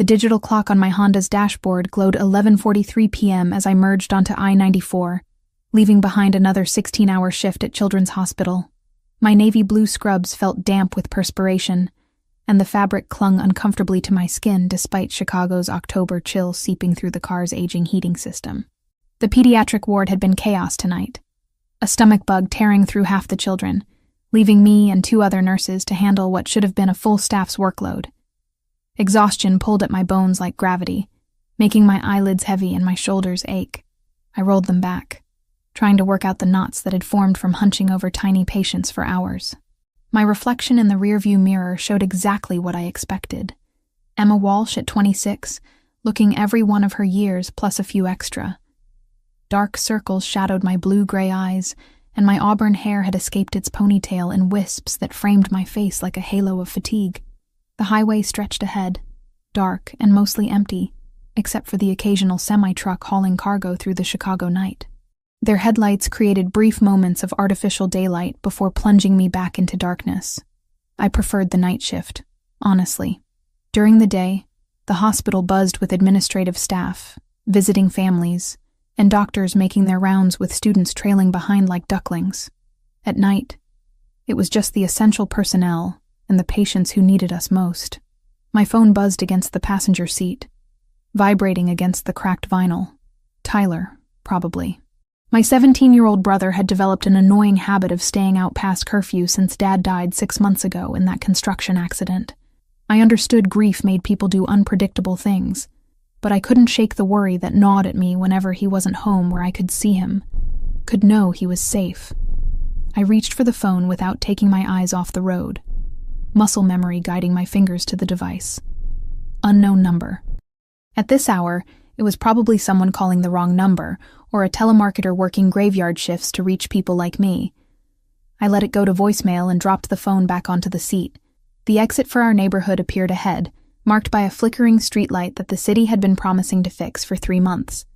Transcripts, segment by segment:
The digital clock on my Honda's dashboard glowed 11:43 p.m. as I merged onto I-94, leaving behind another 16-hour shift at Children's Hospital. My navy blue scrubs felt damp with perspiration, and the fabric clung uncomfortably to my skin despite Chicago's October chill seeping through the car's aging heating system. The pediatric ward had been chaos tonight, a stomach bug tearing through half the children, leaving me and 2 other nurses to handle what should have been a full staff's workload. Exhaustion pulled at my bones like gravity, making my eyelids heavy and my shoulders ache. I rolled them back, trying to work out the knots that had formed from hunching over tiny patients for hours. My reflection in the rearview mirror showed exactly what I expected. Emma Walsh at 26, looking every one of her years plus a few extra. Dark circles shadowed my blue-gray eyes, and my auburn hair had escaped its ponytail in wisps that framed my face like a halo of fatigue. The highway stretched ahead, dark and mostly empty, except for the occasional semi-truck hauling cargo through the Chicago night. Their headlights created brief moments of artificial daylight before plunging me back into darkness. I preferred the night shift, honestly. During the day, the hospital buzzed with administrative staff, visiting families, and doctors making their rounds with students trailing behind like ducklings. At night, it was just the essential personnel and the patients who needed us most. My phone buzzed against the passenger seat, vibrating against the cracked vinyl. Tyler, probably. My 17-year-old brother had developed an annoying habit of staying out past curfew since Dad died 6 months ago in that construction accident. I understood grief made people do unpredictable things, but I couldn't shake the worry that gnawed at me whenever he wasn't home where I could see him, could know he was safe. I reached for the phone without taking my eyes off the road, muscle memory guiding my fingers to the device. Unknown number. At this hour, it was probably someone calling the wrong number, or a telemarketer working graveyard shifts to reach people like me. I let it go to voicemail and dropped the phone back onto the seat. The exit for our neighborhood appeared ahead, marked by a flickering streetlight that the city had been promising to fix for 3 months.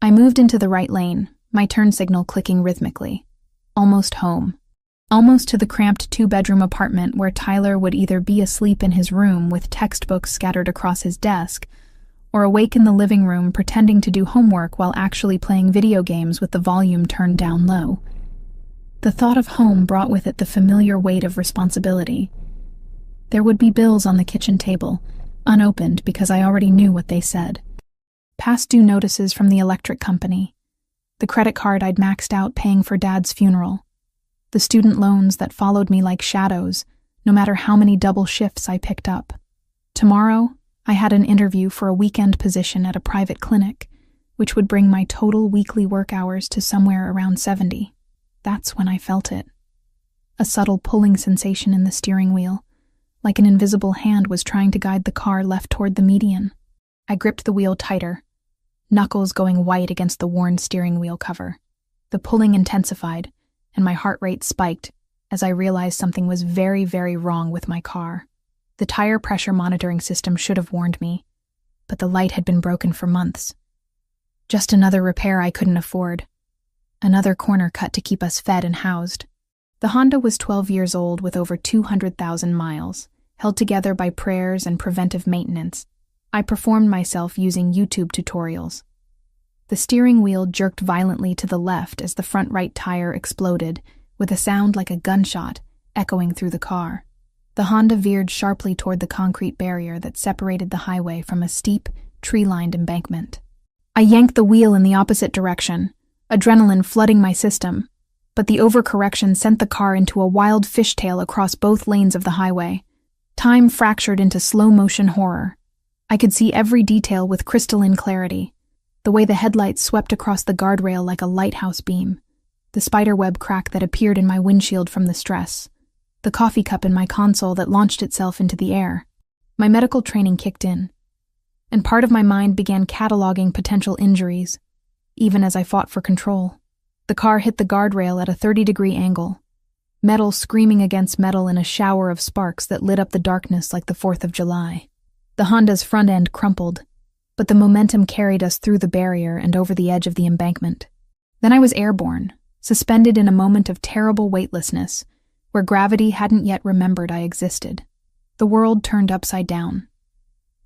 I moved into the right lane, my turn signal clicking rhythmically. Almost home. Almost to the cramped 2-bedroom apartment where Tyler would either be asleep in his room with textbooks scattered across his desk, or awake in the living room pretending to do homework while actually playing video games with the volume turned down low. The thought of home brought with it the familiar weight of responsibility. There would be bills on the kitchen table, unopened because I already knew what they said. Past due notices from the electric company, the credit card I'd maxed out paying for Dad's funeral, the student loans that followed me like shadows, no matter how many double shifts I picked up. Tomorrow, I had an interview for a weekend position at a private clinic, which would bring my total weekly work hours to somewhere around 70. That's when I felt it. A subtle pulling sensation in the steering wheel, like an invisible hand was trying to guide the car left toward the median. I gripped the wheel tighter, knuckles going white against the worn steering wheel cover. The pulling intensified, and my heart rate spiked as I realized something was very, very wrong with my car. The tire pressure monitoring system should have warned me, but the light had been broken for months. Just another repair I couldn't afford. Another corner cut to keep us fed and housed. The Honda was 12 years old with over 200,000 miles, held together by prayers and preventive maintenance. I performed myself using YouTube tutorials. The steering wheel jerked violently to the left as the front right tire exploded, with a sound like a gunshot echoing through the car. The Honda veered sharply toward the concrete barrier that separated the highway from a steep, tree-lined embankment. I yanked the wheel in the opposite direction, adrenaline flooding my system, but the overcorrection sent the car into a wild fishtail across both lanes of the highway. Time fractured into slow-motion horror. I could see every detail with crystalline clarity. The way the headlights swept across the guardrail like a lighthouse beam, the spiderweb crack that appeared in my windshield from the stress, the coffee cup in my console that launched itself into the air. My medical training kicked in, and part of my mind began cataloging potential injuries, even as I fought for control. The car hit the guardrail at a 30-degree angle, metal screaming against metal in a shower of sparks that lit up the darkness like the 4th of July. The Honda's front end crumpled, but the momentum carried us through the barrier and over the edge of the embankment. Then I was airborne, suspended in a moment of terrible weightlessness, where gravity hadn't yet remembered I existed. The world turned upside down.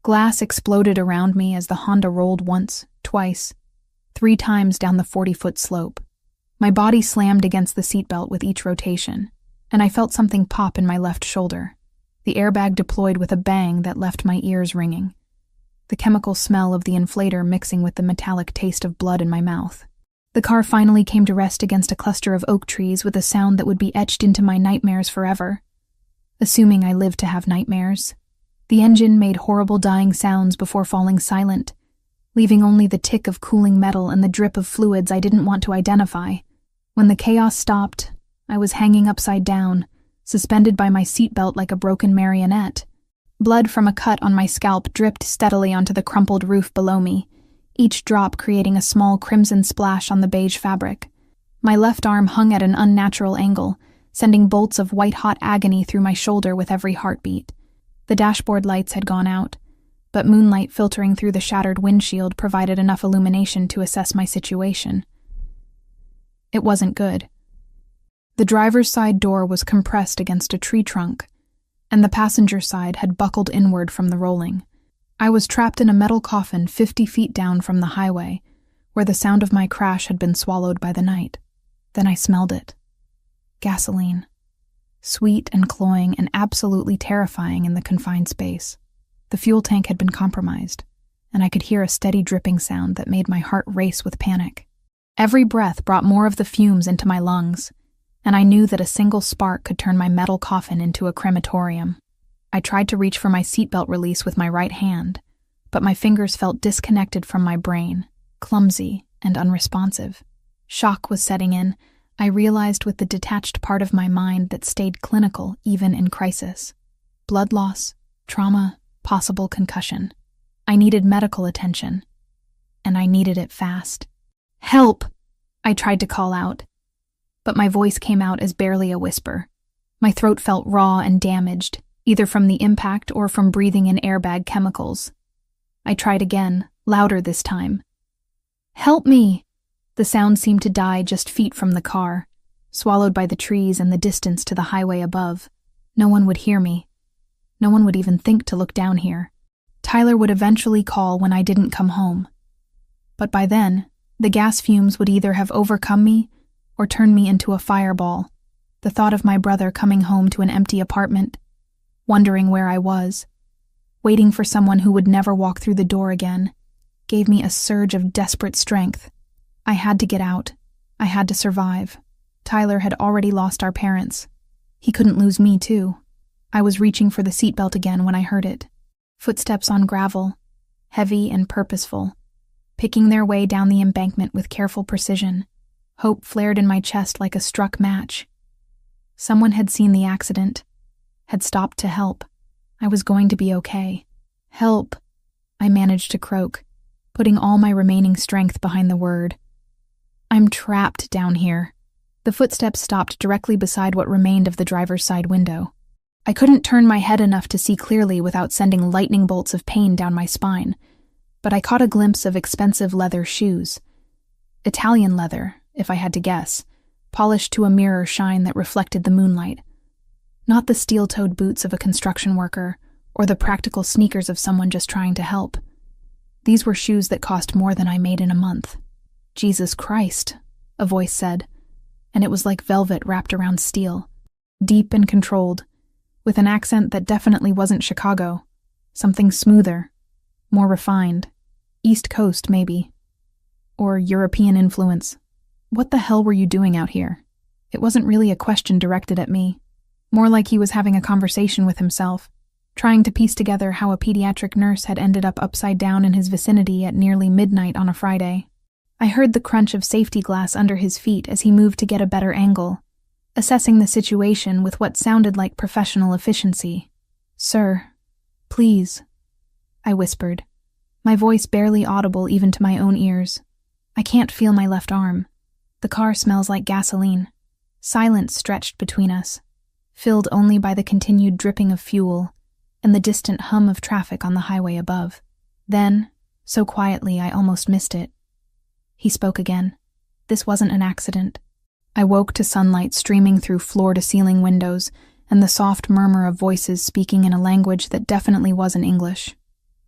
Glass exploded around me as the Honda rolled once, twice, 3 times down the 40-foot slope. My body slammed against the seatbelt with each rotation, and I felt something pop in my left shoulder. The airbag deployed with a bang that left my ears ringing, the chemical smell of the inflator mixing with the metallic taste of blood in my mouth. The car finally came to rest against a cluster of oak trees with a sound that would be etched into my nightmares forever. Assuming I lived to have nightmares. The engine made horrible dying sounds before falling silent, leaving only the tick of cooling metal and the drip of fluids I didn't want to identify. When the chaos stopped, I was hanging upside down, suspended by my seatbelt like a broken marionette. Blood from a cut on my scalp dripped steadily onto the crumpled roof below me, each drop creating a small crimson splash on the beige fabric. My left arm hung at an unnatural angle, sending bolts of white-hot agony through my shoulder with every heartbeat. The dashboard lights had gone out, but moonlight filtering through the shattered windshield provided enough illumination to assess my situation. It wasn't good. The driver's side door was compressed against a tree trunk, and the passenger side had buckled inward from the rolling. I was trapped in a metal coffin 50 feet down from the highway, where the sound of my crash had been swallowed by the night. Then I smelled it. Gasoline. Sweet and cloying and absolutely terrifying in the confined space. The fuel tank had been compromised, and I could hear a steady dripping sound that made my heart race with panic. Every breath brought more of the fumes into my lungs, and I knew that a single spark could turn my metal coffin into a crematorium. I tried to reach for my seatbelt release with my right hand, but my fingers felt disconnected from my brain, clumsy and unresponsive. Shock was setting in. I realized with the detached part of my mind that stayed clinical even in crisis. Blood loss, trauma, possible concussion. I needed medical attention, and I needed it fast. "Help!" I tried to call out, but my voice came out as barely a whisper. My throat felt raw and damaged, either from the impact or from breathing in airbag chemicals. I tried again, louder this time. "Help me!" The sound seemed to die just feet from the car, swallowed by the trees and the distance to the highway above. No one would hear me. No one would even think to look down here. Tyler would eventually call when I didn't come home. But by then, the gas fumes would either have overcome me or turned me into a fireball. The thought of my brother coming home to an empty apartment, wondering where I was, waiting for someone who would never walk through the door again, gave me a surge of desperate strength. I had to get out. I had to survive. Tyler had already lost our parents. He couldn't lose me, too. I was reaching for the seatbelt again when I heard it. Footsteps on gravel, heavy and purposeful, picking their way down the embankment with careful precision. Hope flared in my chest like a struck match. Someone had seen the accident, had stopped to help. I was going to be okay. "Help," I managed to croak, putting all my remaining strength behind the word. "I'm trapped down here." The footsteps stopped directly beside what remained of the driver's side window. I couldn't turn my head enough to see clearly without sending lightning bolts of pain down my spine, but I caught a glimpse of expensive leather shoes. Italian leather, if I had to guess, polished to a mirror shine that reflected the moonlight. Not the steel-toed boots of a construction worker, or the practical sneakers of someone just trying to help. These were shoes that cost more than I made in a month. "Jesus Christ," a voice said, and it was like velvet wrapped around steel, deep and controlled, with an accent that definitely wasn't Chicago, something smoother, more refined, East Coast maybe, or European influence. "What the hell were you doing out here?" It wasn't really a question directed at me, more like he was having a conversation with himself, trying to piece together how a pediatric nurse had ended up upside down in his vicinity at nearly midnight on a Friday. I heard the crunch of safety glass under his feet as he moved to get a better angle, assessing the situation with what sounded like professional efficiency. "Sir, please," I whispered, my voice barely audible even to my own ears. "I can't feel my left arm. The car smells like gasoline." Silence stretched between us, filled only by the continued dripping of fuel and the distant hum of traffic on the highway above. Then, so quietly I almost missed it, he spoke again. This wasn't an accident. I woke to sunlight streaming through floor-to-ceiling windows and the soft murmur of voices speaking in a language that definitely wasn't English.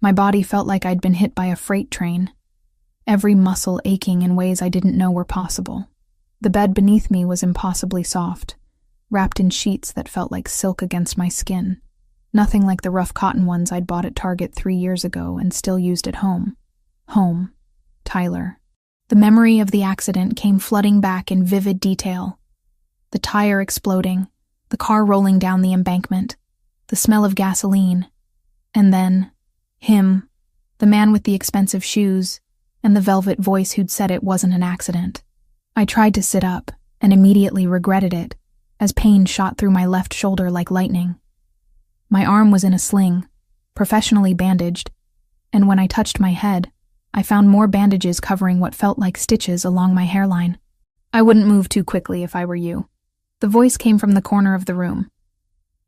My body felt like I'd been hit by a freight train, every muscle aching in ways I didn't know were possible. The bed beneath me was impossibly soft, wrapped in sheets that felt like silk against my skin. Nothing like the rough cotton ones I'd bought at Target 3 years ago and still used at home. Home. Tyler. The memory of the accident came flooding back in vivid detail. The tire exploding, the car rolling down the embankment, the smell of gasoline, and then him, the man with the expensive shoes, and the velvet voice who'd said it wasn't an accident. I tried to sit up, and immediately regretted it, as pain shot through my left shoulder like lightning. My arm was in a sling, professionally bandaged, and when I touched my head, I found more bandages covering what felt like stitches along my hairline. I wouldn't move too quickly if I were you. The voice came from the corner of the room,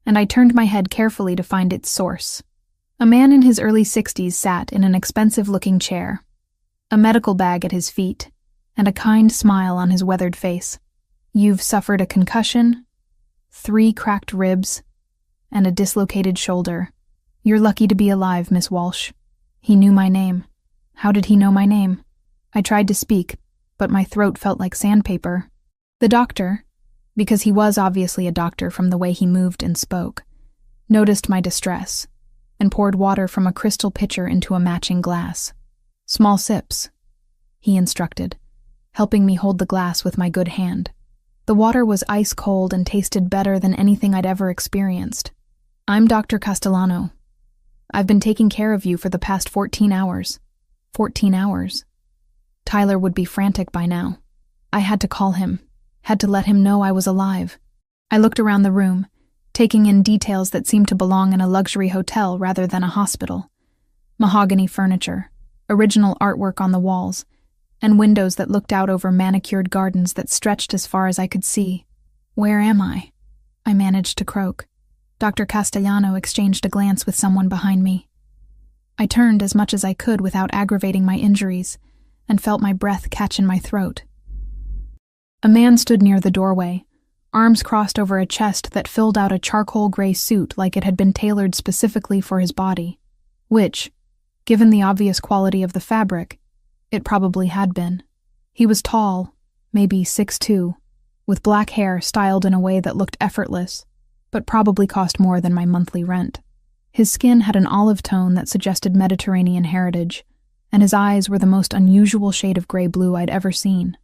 and I turned my head carefully to find its source. A man in his early 60s sat in an expensive-looking chair, a medical bag at his feet, and a kind smile on his weathered face. "You've suffered a concussion, 3 cracked ribs, and a dislocated shoulder. You're lucky to be alive, Miss Walsh." He knew my name. How did he know my name? I tried to speak, but my throat felt like sandpaper. The doctor, because he was obviously a doctor from the way he moved and spoke, noticed my distress and poured water from a crystal pitcher into a matching glass. "Small sips," he instructed, helping me hold the glass with my good hand. The water was ice cold and tasted better than anything I'd ever experienced. "I'm Dr. Castellano. I've been taking care of you for the past 14 hours. 14 hours. Tyler would be frantic by now. I had to call him, had to let him know I was alive. I looked around the room, taking in details that seemed to belong in a luxury hotel rather than a hospital. Mahogany furniture, original artwork on the walls, and windows that looked out over manicured gardens that stretched as far as I could see. "Where am I?" I managed to croak. Dr. Castellano exchanged a glance with someone behind me. I turned as much as I could without aggravating my injuries, and felt my breath catch in my throat. A man stood near the doorway, arms crossed over a chest that filled out a charcoal gray suit like it had been tailored specifically for his body, which, given the obvious quality of the fabric, it probably had been. He was tall, maybe 6'2", with black hair styled in a way that looked effortless, but probably cost more than my monthly rent. His skin had an olive tone that suggested Mediterranean heritage, and his eyes were the most unusual shade of gray-blue I'd ever seen.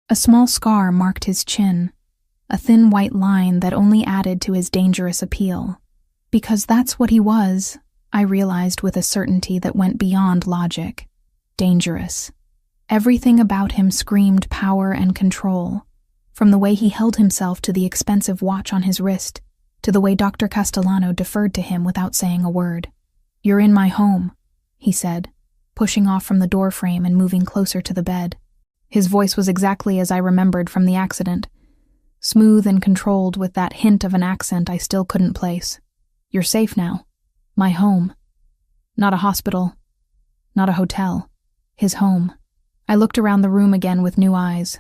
A small scar marked his chin, a thin white line that only added to his dangerous appeal. Because that's what he was, I realized with a certainty that went beyond logic. Dangerous. Everything about him screamed power and control, from the way he held himself to the expensive watch on his wrist, to the way Dr. Castellano deferred to him without saying a word. "You're in my home," he said, pushing off from the doorframe and moving closer to the bed. His voice was exactly as I remembered from the accident, smooth and controlled with that hint of an accent I still couldn't place. "You're safe now. My home. Not a hospital. Not a hotel. His home." I looked around the room again with new eyes,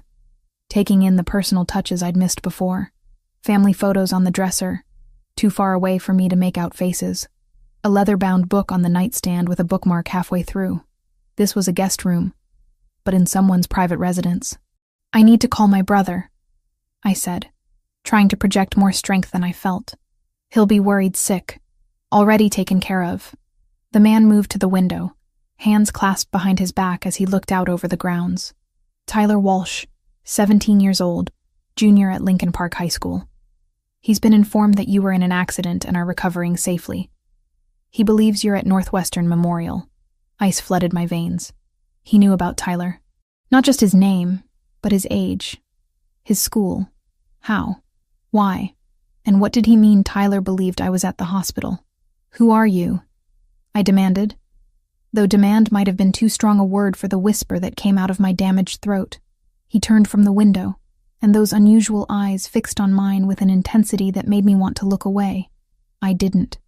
taking in the personal touches I'd missed before. Family photos on the dresser, too far away for me to make out faces. A leather-bound book on the nightstand with a bookmark halfway through. This was a guest room, but in someone's private residence. "I need to call my brother," I said, trying to project more strength than I felt. "He'll be worried sick. Already taken care of." The man moved to the window, hands clasped behind his back as he looked out over the grounds. "Tyler Walsh, 17 years old, junior at Lincoln Park High School. He's been informed that you were in an accident and are recovering safely. He believes you're at Northwestern Memorial." Ice flooded my veins. He knew about Tyler. Not just his name, but his age, his school. How? Why? And what did he mean Tyler believed I was at the hospital? "Who are you?" I demanded, though demand might have been too strong a word for the whisper that came out of my damaged throat. He turned from the window, and those unusual eyes fixed on mine with an intensity that made me want to look away. I didn't.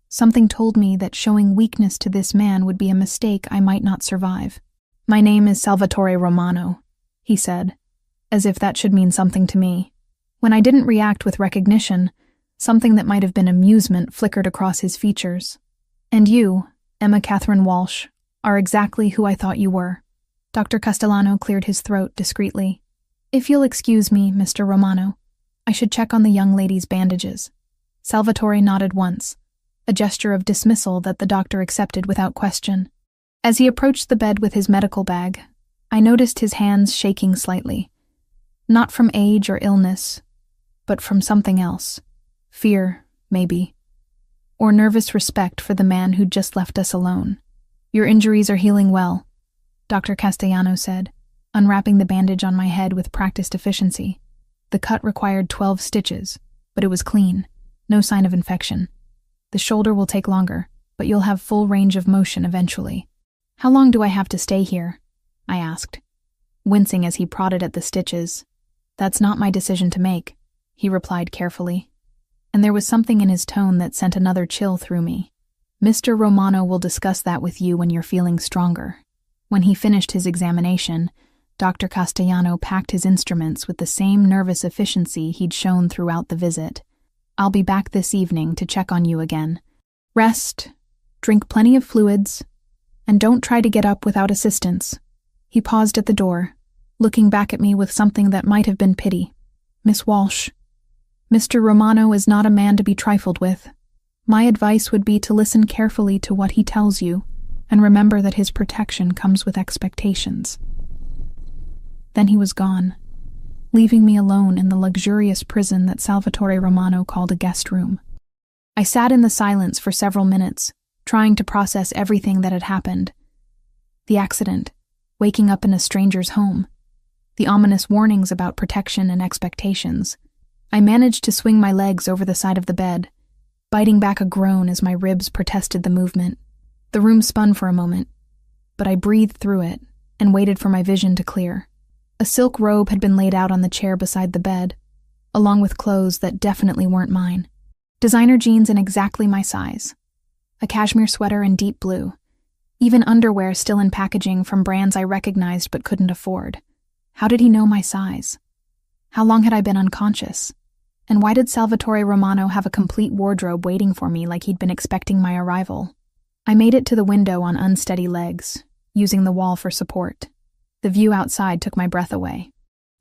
Something told me that showing weakness to this man would be a mistake I might not survive. "My name is Salvatore Romano," he said, as if that should mean something to me. When I didn't react with recognition, something that might have been amusement flickered across his features. "And you, Emma Catherine Walsh, are exactly who I thought you were. Dr. Castellano cleared his throat discreetly. If you'll excuse me, Mr. Romano, I should check on the young lady's bandages. Salvatore nodded once, a gesture of dismissal that the doctor accepted without question. As he approached the bed with his medical bag, I noticed his hands shaking slightly. Not from age or illness, but from something else. Fear, maybe. Or nervous respect for the man who'd just left us alone. Your injuries are healing well, Dr. Castellano said, unwrapping the bandage on my head with practiced efficiency. The cut required 12 stitches, but it was clean, no sign of infection. The shoulder will take longer, but you'll have full range of motion eventually. How long do I have to stay here? I asked, wincing as he prodded at the stitches. That's not my decision to make, he replied carefully. And there was something in his tone that sent another chill through me. Mr. Romano will discuss that with you when you're feeling stronger. When he finished his examination, Dr. Castellano packed his instruments with the same nervous efficiency he'd shown throughout the visit. I'll be back this evening to check on you again. Rest, drink plenty of fluids, and don't try to get up without assistance. He paused at the door, looking back at me with something that might have been pity. Miss Walsh, Mr. Romano is not a man to be trifled with. My advice would be to listen carefully to what he tells you, and remember that his protection comes with expectations. Then he was gone, leaving me alone in the luxurious prison that Salvatore Romano called a guest room. I sat in the silence for several minutes, trying to process everything that had happened. The accident, waking up in a stranger's home, the ominous warnings about protection and expectations. I managed to swing my legs over the side of the bed, biting back a groan as my ribs protested the movement. The room spun for a moment, but I breathed through it and waited for my vision to clear. A silk robe had been laid out on the chair beside the bed, along with clothes that definitely weren't mine. Designer jeans in exactly my size, a cashmere sweater in deep blue, even underwear still in packaging from brands I recognized but couldn't afford. How did he know my size? How long had I been unconscious? And why did Salvatore Romano have a complete wardrobe waiting for me like he'd been expecting my arrival? I made it to the window on unsteady legs, using the wall for support. The view outside took my breath away.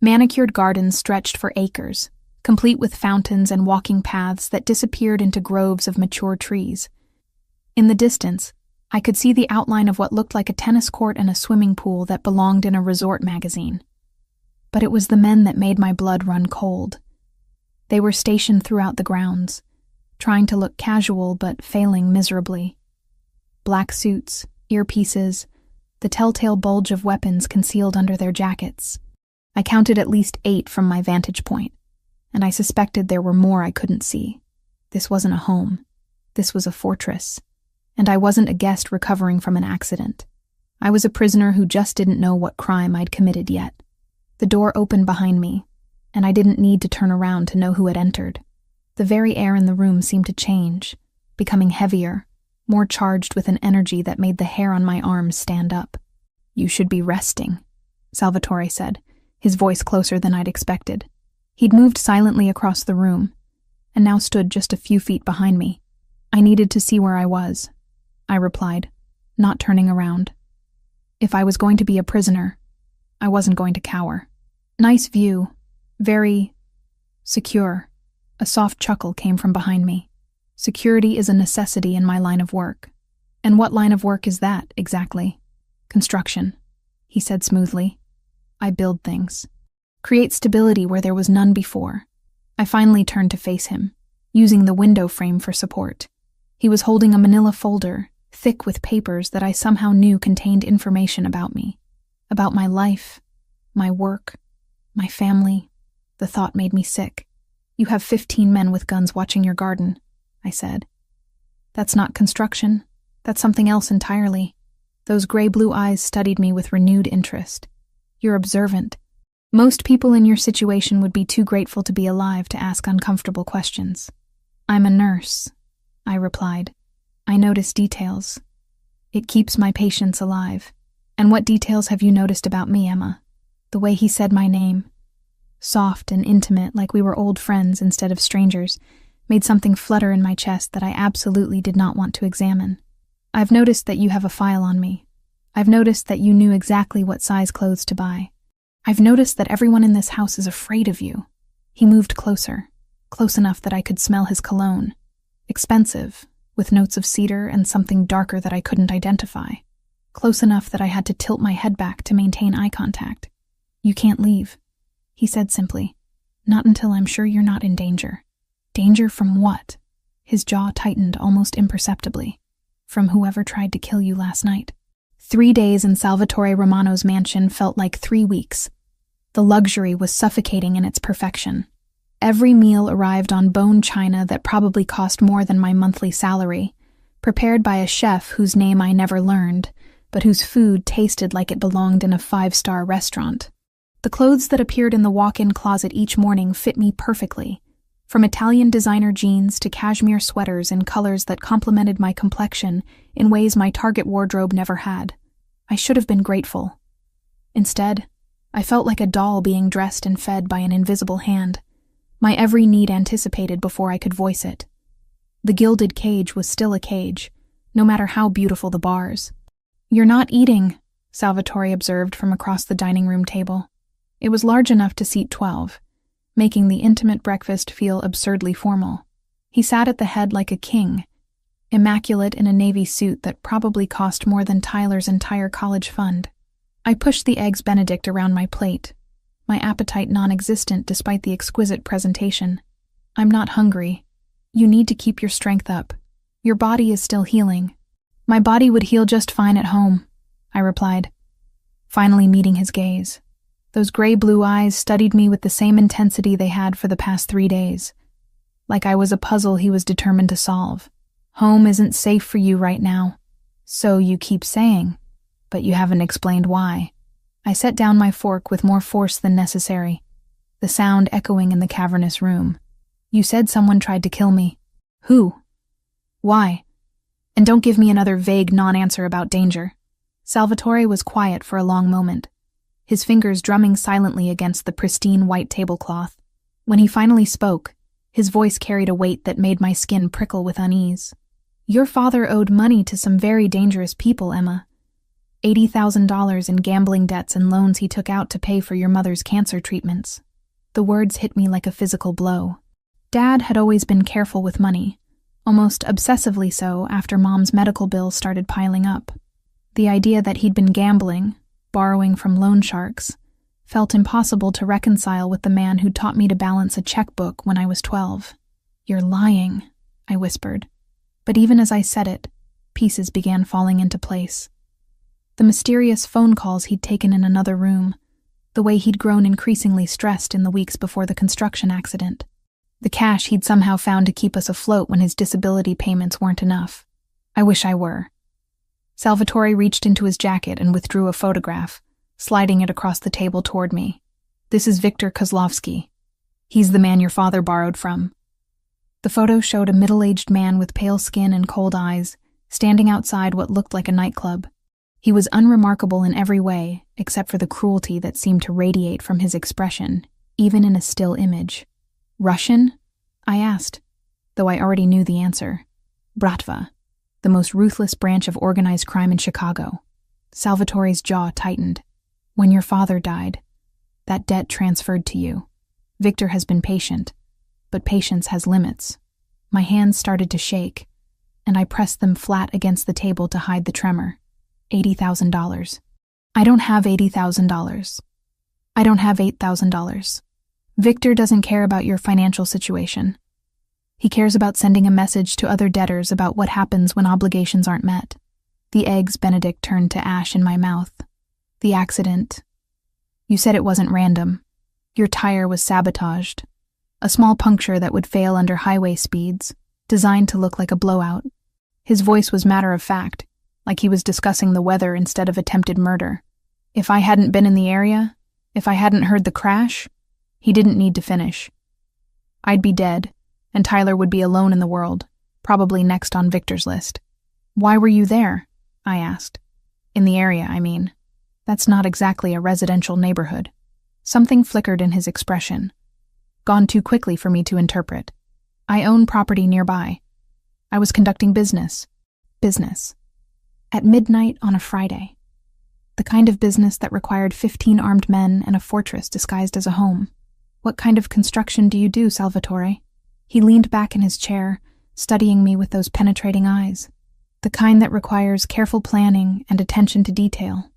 Manicured gardens stretched for acres, complete with fountains and walking paths that disappeared into groves of mature trees. In the distance, I could see the outline of what looked like a tennis court and a swimming pool that belonged in a resort magazine. But it was the men that made my blood run cold. They were stationed throughout the grounds, trying to look casual but failing miserably. Black suits, earpieces, the telltale bulge of weapons concealed under their jackets. I counted at least 8 from my vantage point, and I suspected there were more I couldn't see. This wasn't a home. This was a fortress, and I wasn't a guest recovering from an accident. I was a prisoner who just didn't know what crime I'd committed yet. The door opened behind me, and I didn't need to turn around to know who had entered. The very air in the room seemed to change, becoming heavier, more charged with an energy that made the hair on my arms stand up. You should be resting, Salvatore said, his voice closer than I'd expected. He'd moved silently across the room, and now stood just a few feet behind me. I needed to see where I was, I replied, not turning around. If I was going to be a prisoner, I wasn't going to cower. Nice view, very secure. A soft chuckle came from behind me. Security is a necessity in my line of work. And what line of work is that, exactly? Construction, he said smoothly. I build things. Create stability where there was none before. I finally turned to face him, using the window frame for support. He was holding a manila folder, thick with papers that I somehow knew contained information about me. About my life, my work, my family. The thought made me sick. You have 15 men with guns watching your garden, I said. That's not construction. That's something else entirely. Those gray-blue eyes studied me with renewed interest. You're observant. Most people in your situation would be too grateful to be alive to ask uncomfortable questions. I'm a nurse, I replied. I notice details. It keeps my patients alive. And what details have you noticed about me, Emma? The way he said my name, soft and intimate like we were old friends instead of strangers, made something flutter in my chest that I absolutely did not want to examine. I've noticed that you have a file on me. I've noticed that you knew exactly what size clothes to buy. I've noticed that everyone in this house is afraid of you." He moved closer, close enough that I could smell his cologne. Expensive, with notes of cedar and something darker that I couldn't identify. Close enough that I had to tilt my head back to maintain eye contact. "You can't leave," he said simply. "Not until I'm sure you're not in danger." Danger from what? His jaw tightened almost imperceptibly. From whoever tried to kill you last night. 3 days in Salvatore Romano's mansion felt like 3 weeks. The luxury was suffocating in its perfection. Every meal arrived on bone china that probably cost more than my monthly salary, prepared by a chef whose name I never learned, but whose food tasted like it belonged in a 5-star restaurant. The clothes that appeared in the walk-in closet each morning fit me perfectly, from Italian designer jeans to cashmere sweaters in colors that complemented my complexion in ways my Target wardrobe never had. I should have been grateful. Instead, I felt like a doll being dressed and fed by an invisible hand, my every need anticipated before I could voice it. The gilded cage was still a cage, no matter how beautiful the bars. "You're not eating," Salvatore observed from across the dining room table. It was large enough to seat 12, making the intimate breakfast feel absurdly formal. He sat at the head like a king, immaculate in a navy suit that probably cost more than Tyler's entire college fund. I pushed the eggs Benedict around my plate, my appetite non-existent despite the exquisite presentation. "I'm not hungry. You need to keep your strength up. Your body is still healing." "My body would heal just fine at home," I replied, finally meeting his gaze. Those gray-blue eyes studied me with the same intensity they had for the past 3 days, like I was a puzzle he was determined to solve. "Home isn't safe for you right now." "So you keep saying, but you haven't explained why." I set down my fork with more force than necessary, the sound echoing in the cavernous room. "You said someone tried to kill me. Who? Why? And don't give me another vague non-answer about danger." Salvatore was quiet for a long moment, his fingers drumming silently against the pristine white tablecloth. When he finally spoke, his voice carried a weight that made my skin prickle with unease. "Your father owed money to some very dangerous people, Emma. $80,000 in gambling debts and loans he took out to pay for your mother's cancer treatments." The words hit me like a physical blow. Dad had always been careful with money, almost obsessively so after Mom's medical bills started piling up. The idea that he'd been gambling, borrowing from loan sharks, felt impossible to reconcile with the man who taught me to balance a checkbook when I was 12. "You're lying," I whispered. But even as I said it, pieces began falling into place. The mysterious phone calls he'd taken in another room, the way he'd grown increasingly stressed in the weeks before the construction accident, the cash he'd somehow found to keep us afloat when his disability payments weren't enough. I wish I were. Salvatore reached into his jacket and withdrew a photograph, sliding it across the table toward me. "This is Victor Kozlovsky. He's the man your father borrowed from." The photo showed a middle-aged man with pale skin and cold eyes, standing outside what looked like a nightclub. He was unremarkable in every way, except for the cruelty that seemed to radiate from his expression, even in a still image. "Russian?" I asked, though I already knew the answer. "Bratva, the most ruthless branch of organized crime in Chicago." Salvatore's jaw tightened. "When your father died, that debt transferred to you. Victor has been patient, but patience has limits." My hands started to shake, and I pressed them flat against the table to hide the tremor. $80,000. "I don't have $80,000. I don't have $8,000. Victor doesn't care about your financial situation. He cares about sending a message to other debtors about what happens when obligations aren't met." The eggs Benedict turned to ash in my mouth. "The accident. You said it wasn't random. Your tire was sabotaged. A small puncture that would fail under highway speeds, designed to look like a blowout." His voice was matter-of-fact, like he was discussing the weather instead of attempted murder. "If I hadn't been in the area, if I hadn't heard the crash," he didn't need to finish. "I'd be dead, and Tyler would be alone in the world, probably next on Victor's list." "Why were you there?" I asked. "In the area, I mean. That's not exactly a residential neighborhood." Something flickered in his expression. Gone too quickly for me to interpret. "I own property nearby. I was conducting business." "Business. At midnight on a Friday. The kind of business that required 15 armed men and a fortress disguised as a home. What kind of construction do you do, Salvatore? He leaned back in his chair, studying me with those penetrating eyes. The kind that requires careful planning and attention to detail.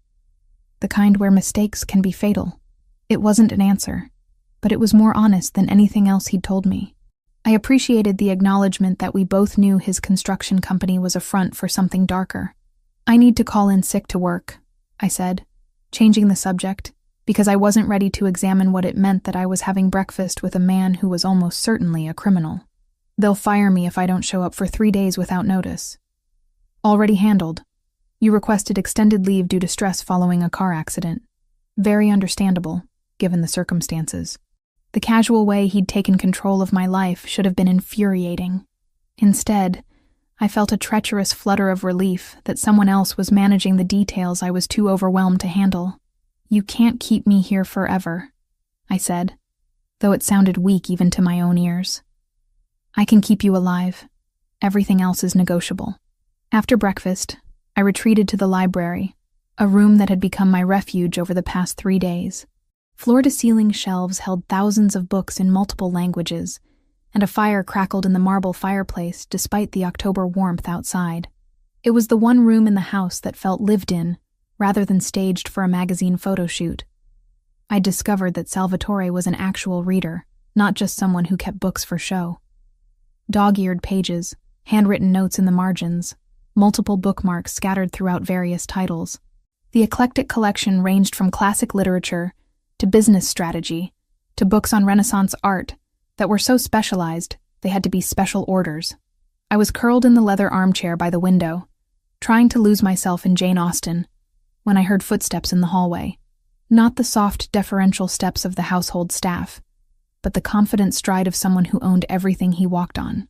The kind where mistakes can be fatal. It wasn't an answer, but it was more honest than anything else he'd told me. I appreciated the acknowledgement that we both knew his construction company was a front for something darker. I need to call in sick to work, I said, changing the subject, because I wasn't ready to examine what it meant that I was having breakfast with a man who was almost certainly a criminal. They'll fire me if I don't show up for 3 days without notice. Already handled. You requested extended leave due to stress following a car accident. Very understandable, given the circumstances. The casual way he'd taken control of my life should have been infuriating. Instead, I felt a treacherous flutter of relief that someone else was managing the details I was too overwhelmed to handle. You can't keep me here forever, I said, though it sounded weak even to my own ears. I can keep you alive. Everything else is negotiable. After breakfast, I retreated to the library, a room that had become my refuge over the past 3 days. Floor-to-ceiling shelves held thousands of books in multiple languages, and a fire crackled in the marble fireplace despite the October warmth outside. It was the one room in the house that felt lived in, rather than staged for a magazine photo shoot. I discovered that Salvatore was an actual reader, not just someone who kept books for show. Dog-eared pages, handwritten notes in the margins, multiple bookmarks scattered throughout various titles. The eclectic collection ranged from classic literature to business strategy, to books on Renaissance art that were so specialized they had to be special orders. I was curled in the leather armchair by the window, trying to lose myself in Jane Austen, when I heard footsteps in the hallway. Not the soft, deferential steps of the household staff, but the confident stride of someone who owned everything he walked on.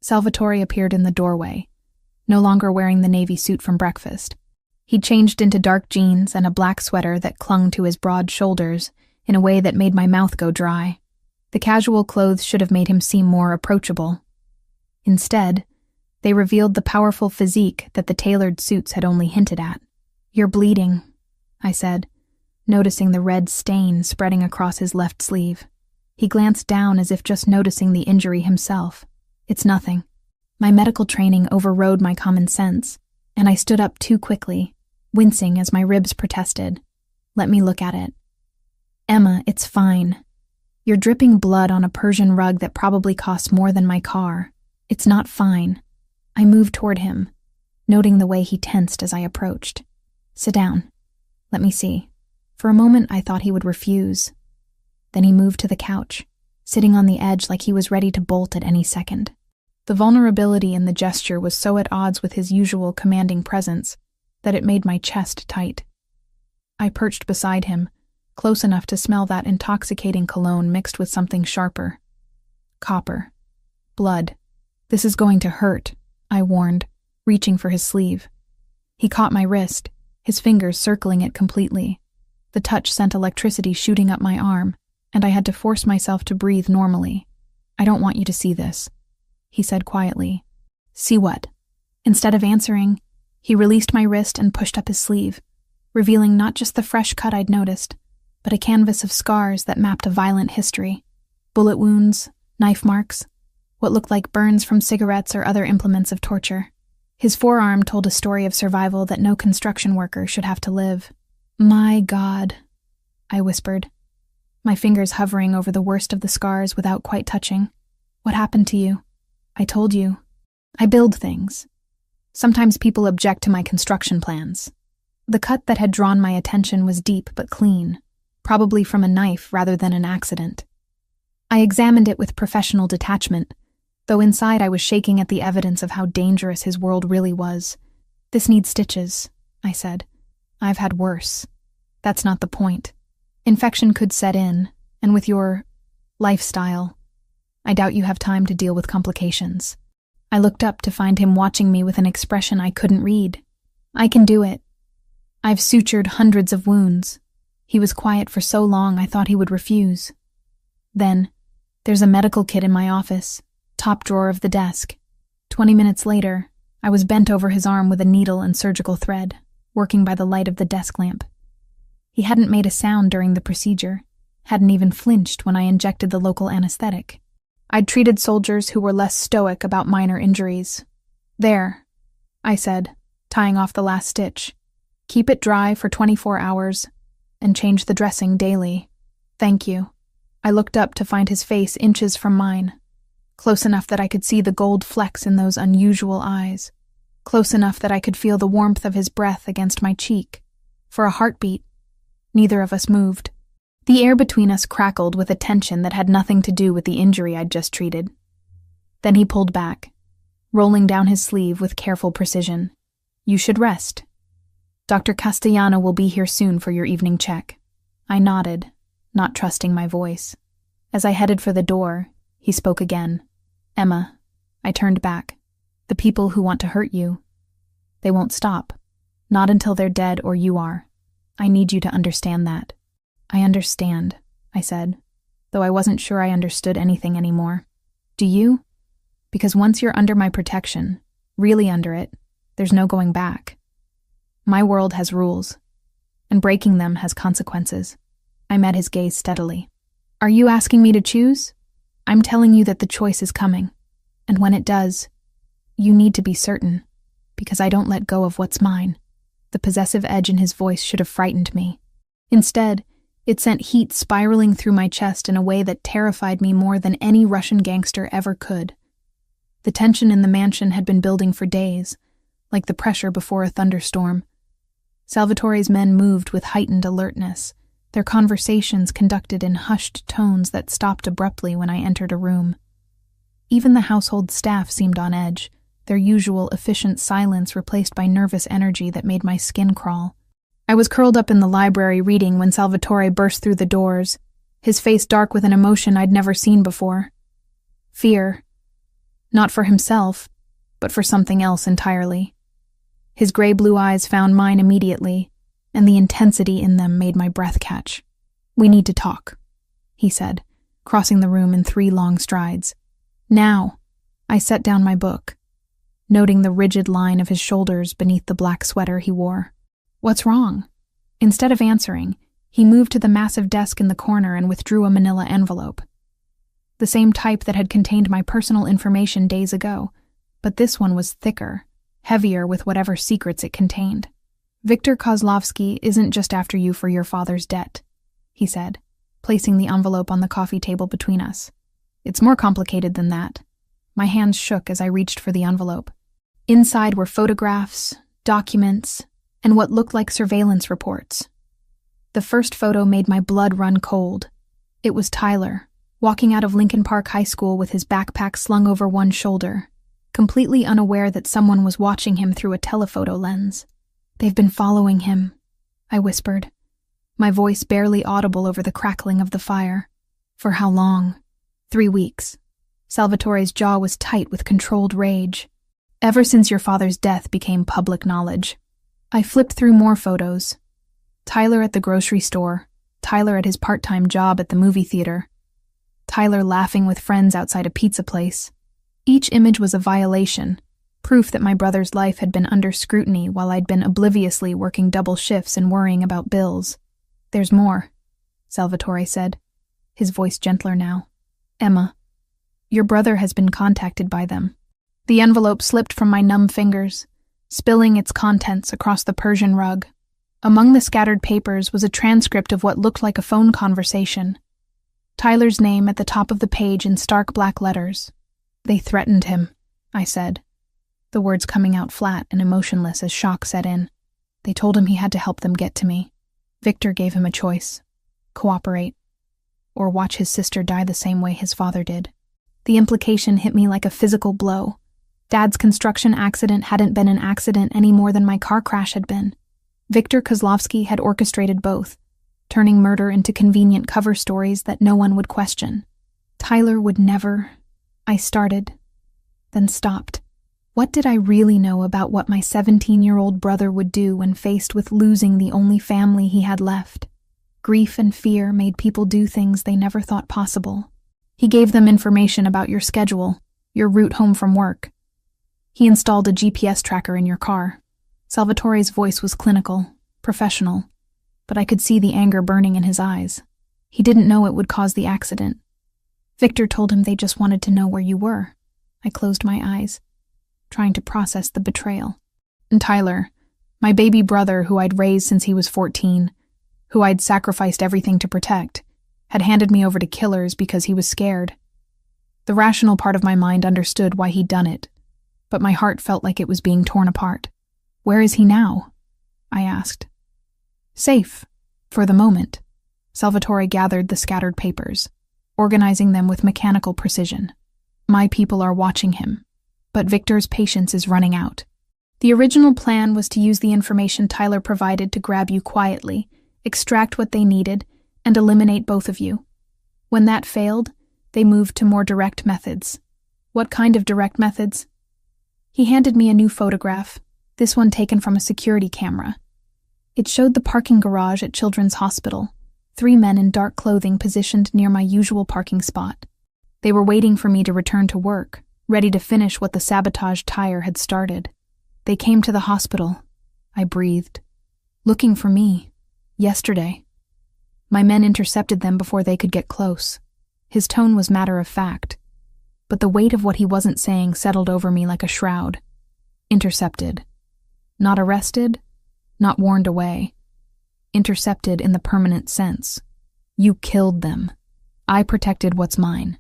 Salvatore appeared in the doorway, no longer wearing the navy suit from breakfast. He'd changed into dark jeans and a black sweater that clung to his broad shoulders in a way that made my mouth go dry. The casual clothes should have made him seem more approachable. Instead, they revealed the powerful physique that the tailored suits had only hinted at. "You're bleeding," I said, noticing the red stain spreading across his left sleeve. He glanced down as if just noticing the injury himself. "It's nothing." My medical training overrode my common sense, and I stood up too quickly, wincing as my ribs protested. "Let me look at it." "Emma, it's fine. You're dripping blood on a Persian rug that probably costs more than my car. It's not fine." I moved toward him, noting the way he tensed as I approached. "Sit down. Let me see." For a moment, I thought he would refuse. Then he moved to the couch, sitting on the edge like he was ready to bolt at any second. The vulnerability in the gesture was so at odds with his usual commanding presence that it made my chest tight. I perched beside him, close enough to smell that intoxicating cologne mixed with something sharper. Copper. Blood. "This is going to hurt," I warned, reaching for his sleeve. He caught my wrist, his fingers circling it completely. The touch sent electricity shooting up my arm, and I had to force myself to breathe normally. "I don't want you to see this," he said quietly. "See what?" Instead of answering, he released my wrist and pushed up his sleeve, revealing not just the fresh cut I'd noticed, but a canvas of scars that mapped a violent history. Bullet wounds, knife marks, what looked like burns from cigarettes or other implements of torture. His forearm told a story of survival that no construction worker should have to live. "My God," I whispered, my fingers hovering over the worst of the scars without quite touching. "What happened to you?" "I told you. I build things. Sometimes people object to my construction plans." The cut that had drawn my attention was deep but clean, probably from a knife rather than an accident. I examined it with professional detachment, though inside I was shaking at the evidence of how dangerous his world really was. "This needs stitches," I said. "I've had worse. That's not the point. Infection could set in, and with your lifestyle, I doubt you have time to deal with complications." I looked up to find him watching me with an expression I couldn't read. "I can do it. I've sutured hundreds of wounds." He was quiet for so long I thought he would refuse. Then, "There's a medical kit in my office, top drawer of the desk." 20 minutes later, I was bent over his arm with a needle and surgical thread, working by the light of the desk lamp. He hadn't made a sound during the procedure, hadn't even flinched when I injected the local anesthetic. I'd treated soldiers who were less stoic about minor injuries. "There," I said, tying off the last stitch. "Keep it dry for 24 hours and change the dressing daily. Thank you." I looked up to find his face inches from mine, close enough that I could see the gold flecks in those unusual eyes, close enough that I could feel the warmth of his breath against my cheek. For a heartbeat, neither of us moved. The air between us crackled with a tension that had nothing to do with the injury I'd just treated. Then he pulled back, rolling down his sleeve with careful precision. "You should rest. Dr. Castellano will be here soon for your evening check." I nodded, not trusting my voice. As I headed for the door, he spoke again. "Emma," I turned back. "The people who want to hurt you, they won't stop. Not until they're dead or you are. I need you to understand that." "I understand," I said, though I wasn't sure I understood anything anymore. "Do you? Because once you're under my protection, really under it, there's no going back. My world has rules, and breaking them has consequences." I met his gaze steadily. "Are you asking me to choose? I'm telling you that the choice is coming, and when it does, you need to be certain, because I don't let go of what's mine." The possessive edge in his voice should have frightened me. Instead, it sent heat spiraling through my chest in a way that terrified me more than any Russian gangster ever could. The tension in the mansion had been building for days, like the pressure before a thunderstorm. Salvatore's men moved with heightened alertness, their conversations conducted in hushed tones that stopped abruptly when I entered a room. Even the household staff seemed on edge, their usual efficient silence replaced by nervous energy that made my skin crawl. I was curled up in the library reading when Salvatore burst through the doors, his face dark with an emotion I'd never seen before. Fear. Not for himself, but for something else entirely. His gray-blue eyes found mine immediately, and the intensity in them made my breath catch. "We need to talk," he said, crossing the room in 3 long strides. "Now." I set down my book, noting the rigid line of his shoulders beneath the black sweater he wore. "What's wrong?" Instead of answering, he moved to the massive desk in the corner and withdrew a manila envelope. The same type that had contained my personal information days ago, but this one was thicker, heavier with whatever secrets it contained. "Viktor Kozlovsky isn't just after you for your father's debt," he said, placing the envelope on the coffee table between us. "It's more complicated than that." My hands shook as I reached for the envelope. Inside were photographs, documents, and what looked like surveillance reports. The first photo made my blood run cold. It was Tyler, walking out of Lincoln Park High School with his backpack slung over one shoulder, completely unaware that someone was watching him through a telephoto lens. "They've been following him," I whispered, my voice barely audible over the crackling of the fire. "For how long?" 3 weeks. Salvatore's jaw was tight with controlled rage. "Ever since your father's death became public knowledge." I flipped through more photos. Tyler at the grocery store, Tyler at his part-time job at the movie theater, Tyler laughing with friends outside a pizza place. Each image was a violation, proof that my brother's life had been under scrutiny while I'd been obliviously working double shifts and worrying about bills. "There's more," Salvatore said, his voice gentler now. "Emma, your brother has been contacted by them." The envelope slipped from my numb fingers, spilling its contents across the Persian rug. Among the scattered papers was a transcript of what looked like a phone conversation. Tyler's name at the top of the page in stark black letters. "They threatened him," I said, the words coming out flat and emotionless as shock set in. "They told him he had to help them get to me. Victor gave him a choice. Cooperate, or watch his sister die the same way his father did." The implication hit me like a physical blow. Dad's construction accident hadn't been an accident any more than my car crash had been. Viktor Kozlovsky had orchestrated both, turning murder into convenient cover stories that no one would question. Tyler would never... I started, then stopped. What did I really know about what my 17-year-old brother would do when faced with losing the only family he had left? Grief and fear made people do things they never thought possible. He gave them information about your schedule, your route home from work. He installed a GPS tracker in your car. Salvatore's voice was clinical, professional, but I could see the anger burning in his eyes. He didn't know it would cause the accident. Victor told him they just wanted to know where you were. I closed my eyes, trying to process the betrayal. And Tyler, my baby brother who I'd raised since he was 14, who I'd sacrificed everything to protect, had handed me over to killers because he was scared. The rational part of my mind understood why he'd done it, but my heart felt like it was being torn apart. Where is he now? I asked. Safe, for the moment. Salvatore gathered the scattered papers, organizing them with mechanical precision. My people are watching him, but Victor's patience is running out. The original plan was to use the information Tyler provided to grab you quietly, extract what they needed, and eliminate both of you. When that failed, they moved to more direct methods. What kind of direct methods? He handed me a new photograph, this one taken from a security camera. It showed the parking garage at Children's Hospital, 3 men in dark clothing positioned near my usual parking spot. They were waiting for me to return to work, ready to finish what the sabotaged tire had started. They came to the hospital. I breathed. Looking for me. Yesterday. My men intercepted them before they could get close. His tone was matter of fact, but the weight of what he wasn't saying settled over me like a shroud. Intercepted. Not arrested, not warned away. Intercepted in the permanent sense. You killed them. I protected what's mine.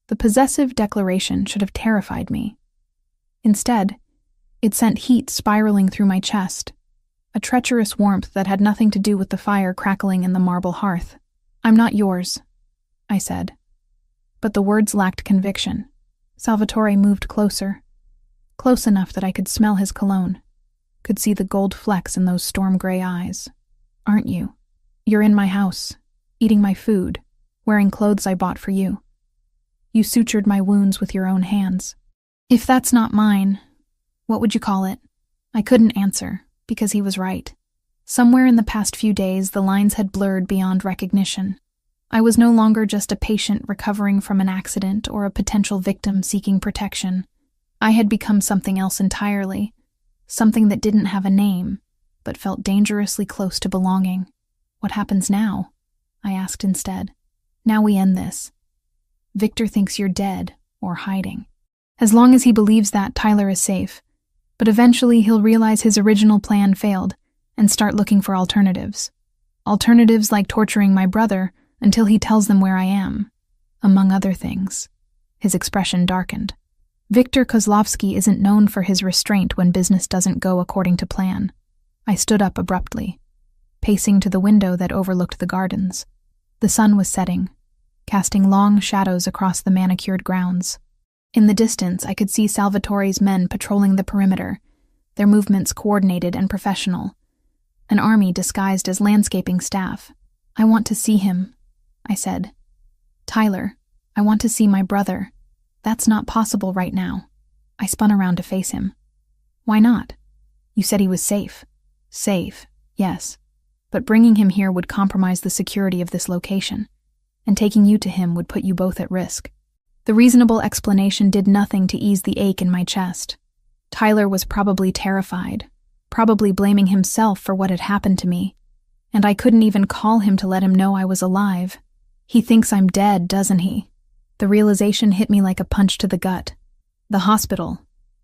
The possessive declaration should have terrified me. Instead, it sent heat spiraling through my chest, a treacherous warmth that had nothing to do with the fire crackling in the marble hearth. I'm not yours, I said. But the words lacked conviction. Salvatore moved closer, close enough that I could smell his cologne, could see the gold flecks in those storm-gray eyes. Aren't you? You're in my house, eating my food, wearing clothes I bought for you. You sutured my wounds with your own hands. If that's not mine, what would you call it? I couldn't answer, because he was right. Somewhere in the past few days, the lines had blurred beyond recognition. I was no longer just a patient recovering from an accident or a potential victim seeking protection. I had become something else entirely, something that didn't have a name, but felt dangerously close to belonging. What happens now? I asked instead. Now we end this. Victor thinks you're dead or hiding. As long as he believes that, Tyler is safe. But eventually he'll realize his original plan failed and start looking for alternatives. Alternatives like torturing my brother until he tells them where I am, among other things. His expression darkened. Victor Kozlovsky isn't known for his restraint when business doesn't go according to plan. I stood up abruptly, pacing to the window that overlooked the gardens. The sun was setting, casting long shadows across the manicured grounds. In the distance, I could see Salvatore's men patrolling the perimeter, their movements coordinated and professional. An army disguised as landscaping staff. I want to see him, I said. Tyler, I want to see my brother. That's not possible right now. I spun around to face him. Why not? You said he was safe. Safe, yes. But bringing him here would compromise the security of this location, and taking you to him would put you both at risk. The reasonable explanation did nothing to ease the ache in my chest. Tyler was probably terrified, probably blaming himself for what had happened to me, and I couldn't even call him to let him know I was alive. He thinks I'm dead, doesn't he? The realization hit me like a punch to the gut. The hospital,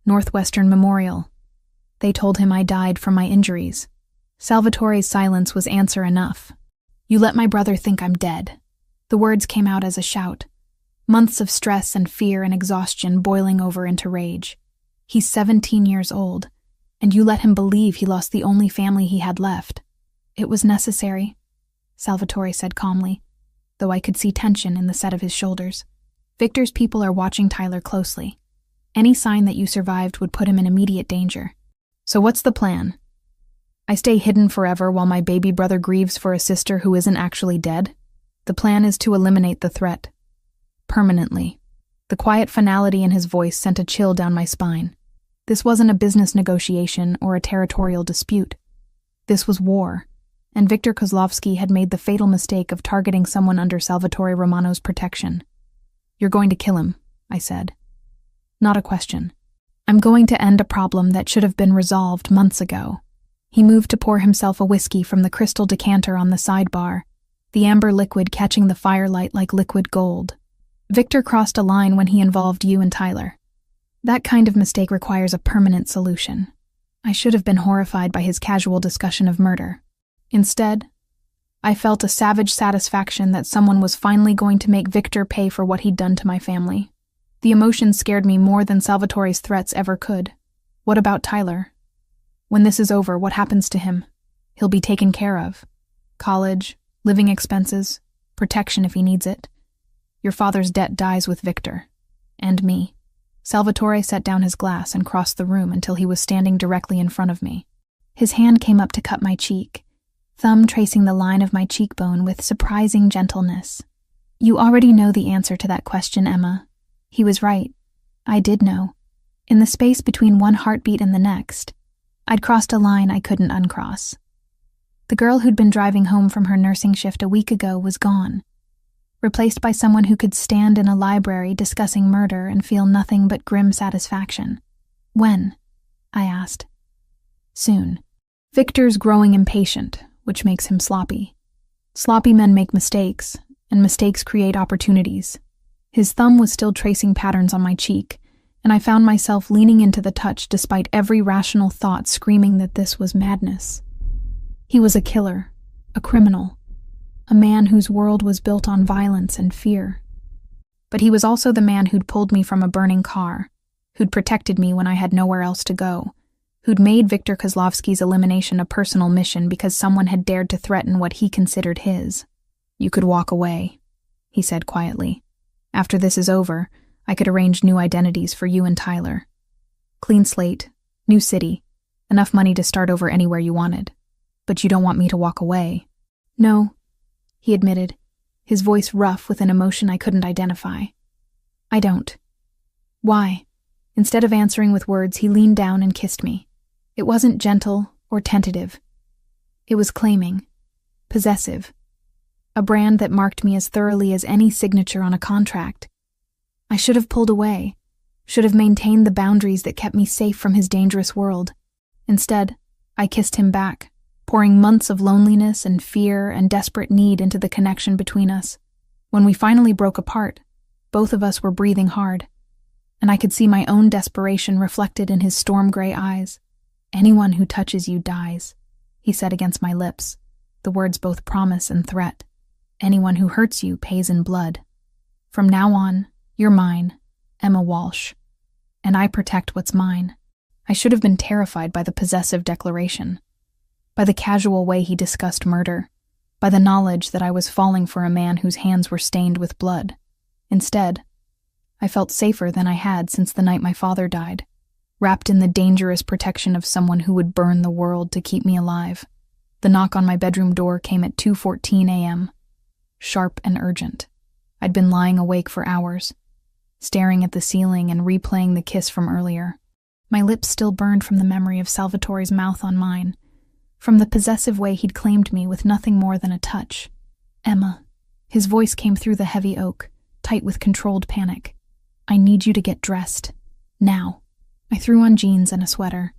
Northwestern Memorial. They told him I died from my injuries. Salvatore's silence was answer enough. You let my brother think I'm dead. The words came out as a shout. Months of stress and fear and exhaustion boiling over into rage. He's 17 years old, and you let him believe he lost the only family he had left. It was necessary, Salvatore said calmly, though I could see tension in the set of his shoulders. Victor's people are watching Tyler closely. Any sign that you survived would put him in immediate danger. So what's the plan? I stay hidden forever while my baby brother grieves for a sister who isn't actually dead? The plan is to eliminate the threat. Permanently. The quiet finality in his voice sent a chill down my spine. This wasn't a business negotiation or a territorial dispute. This was war, and Victor Kozlovsky had made the fatal mistake of targeting someone under Salvatore Romano's protection. You're going to kill him, I said. Not a question. I'm going to end a problem that should have been resolved months ago." He moved to pour himself a whiskey from the crystal decanter on the sidebar, the amber liquid catching the firelight like liquid gold. "Victor crossed a line when he involved you and Tyler. That kind of mistake requires a permanent solution. I should have been horrified by his casual discussion of murder. Instead, I felt a savage satisfaction that someone was finally going to make Victor pay for what he'd done to my family. The emotion scared me more than Salvatore's threats ever could. What about Tyler? When this is over, what happens to him? He'll be taken care of. College, living expenses, protection if he needs it. Your father's debt dies with Victor. And me." Salvatore set down his glass and crossed the room until he was standing directly in front of me. His hand came up to cut my cheek, thumb tracing the line of my cheekbone with surprising gentleness. "You already know the answer to that question, Emma." He was right. I did know. In the space between one heartbeat and the next, I'd crossed a line I couldn't uncross. The girl who'd been driving home from her nursing shift a week ago was gone, replaced by someone who could stand in a library discussing murder and feel nothing but grim satisfaction. "When?" I asked. "Soon. Victor's growing impatient, which makes him sloppy. Sloppy men make mistakes, and mistakes create opportunities." His thumb was still tracing patterns on my cheek, and I found myself leaning into the touch despite every rational thought screaming that this was madness. He was a killer, a criminal, a man whose world was built on violence and fear. But he was also the man who'd pulled me from a burning car, who'd protected me when I had nowhere else to go, who'd made Viktor Kozlovsky's elimination a personal mission because someone had dared to threaten what he considered his. "You could walk away," he said quietly. "After this is over, I could arrange new identities for you and Tyler. Clean slate, new city, enough money to start over anywhere you wanted. But you don't want me to walk away." "No," he admitted, his voice rough with an emotion I couldn't identify. "I don't." "Why?" Instead of answering with words, he leaned down and kissed me. It wasn't gentle or tentative. It was claiming, possessive, a brand that marked me as thoroughly as any signature on a contract. I should have pulled away, should have maintained the boundaries that kept me safe from his dangerous world. Instead, I kissed him back, pouring months of loneliness and fear and desperate need into the connection between us. When we finally broke apart, both of us were breathing hard, and I could see my own desperation reflected in his storm-gray eyes. "Anyone who touches you dies," he said against my lips, the words both promise and threat. "Anyone who hurts you pays in blood. From now on, you're mine, Emma Walsh, and I protect what's mine." I should have been terrified by the possessive declaration, by the casual way he discussed murder, by the knowledge that I was falling for a man whose hands were stained with blood. Instead, I felt safer than I had since the night my father died, wrapped in the dangerous protection of someone who would burn the world to keep me alive. The knock on my bedroom door came at 2:14 a.m., sharp and urgent. I'd been lying awake for hours, staring at the ceiling and replaying the kiss from earlier. My lips still burned from the memory of Salvatore's mouth on mine, from the possessive way he'd claimed me with nothing more than a touch. "Emma." His voice came through the heavy oak, tight with controlled panic. "I need you to get dressed. Now." I threw on jeans and a sweater,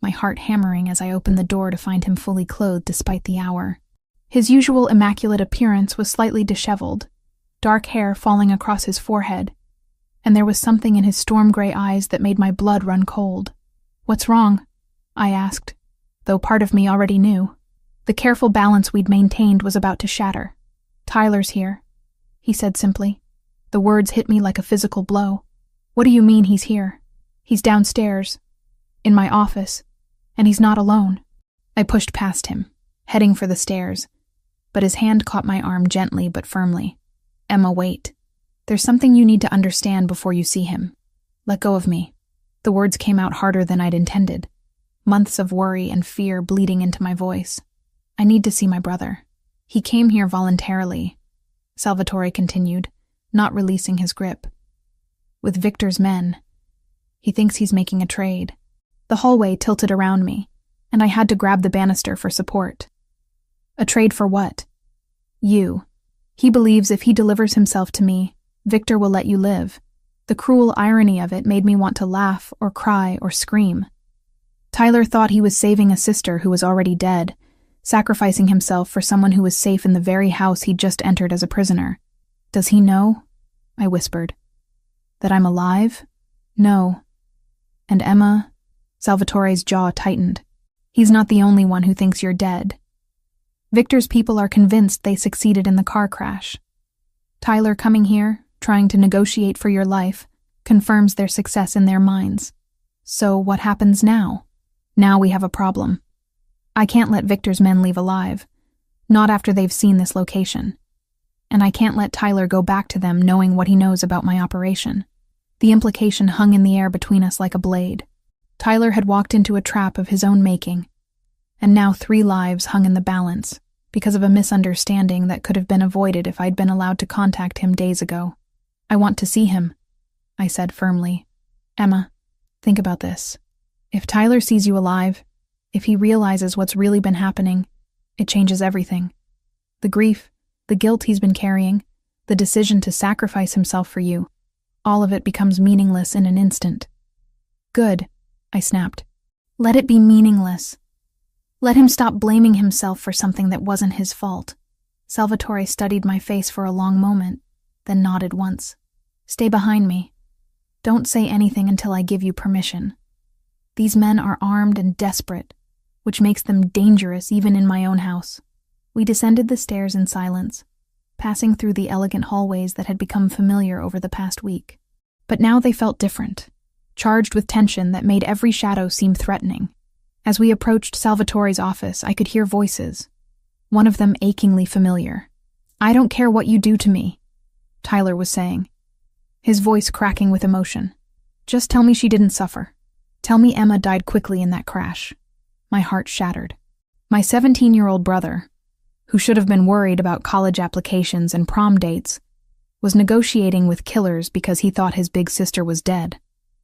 my heart hammering as I opened the door to find him fully clothed despite the hour. His usual immaculate appearance was slightly disheveled, dark hair falling across his forehead, and there was something in his storm-gray eyes that made my blood run cold. "What's wrong?" I asked, though part of me already knew. The careful balance we'd maintained was about to shatter. "Tyler's here," he said simply. The words hit me like a physical blow. "What do you mean he's here?" "He's downstairs, in my office, and he's not alone." I pushed past him, heading for the stairs, but his hand caught my arm gently but firmly. "Emma, wait. There's something you need to understand before you see him. Let go of me." The words came out harder than I'd intended, months of worry and fear bleeding into my voice. "I need to see my brother. He came here voluntarily," Salvatore continued, not releasing his grip. "With Victor's men. He thinks he's making a trade." The hallway tilted around me, and I had to grab the banister for support. "A trade for what?" "You. He believes if he delivers himself to me, Victor will let you live. The cruel irony of it made me want to laugh or cry or scream. Tyler thought he was saving a sister who was already dead, sacrificing himself for someone who was safe in the very house he'd just entered as a prisoner. "Does he know?" I whispered. "That I'm alive?" "No." "And Emma?" Salvatore's jaw tightened. "He's not the only one who thinks you're dead. Victor's people are convinced they succeeded in the car crash. Tyler coming here, trying to negotiate for your life, confirms their success in their minds. So what happens now? Now we have a problem. I can't let Victor's men leave alive, not after they've seen this location. And I can't let Tyler go back to them knowing what he knows about my operation." The implication hung in the air between us like a blade. Tyler had walked into a trap of his own making, and now 3 lives hung in the balance because of a misunderstanding that could have been avoided if I'd been allowed to contact him days ago. "I want to see him," I said firmly. "Emma, think about this. If Tyler sees you alive, if he realizes what's really been happening, it changes everything. The grief, the guilt he's been carrying, the decision to sacrifice himself for you, all of it becomes meaningless in an instant." "Good," I snapped. "Let it be meaningless. Let him stop blaming himself for something that wasn't his fault." Salvatore studied my face for a long moment, then nodded once. "Stay behind me. Don't say anything until I give you permission. These men are armed and desperate, which makes them dangerous even in my own house." We descended the stairs in silence, passing through the elegant hallways that had become familiar over the past week. But now they felt different, charged with tension that made every shadow seem threatening. As we approached Salvatore's office, I could hear voices, one of them achingly familiar. "I don't care what you do to me," Tyler was saying, his voice cracking with emotion. "Just tell me she didn't suffer. Tell me Emma died quickly in that crash." My heart shattered. My 17-year-old brother, who should have been worried about college applications and prom dates, was negotiating with killers because he thought his big sister was dead.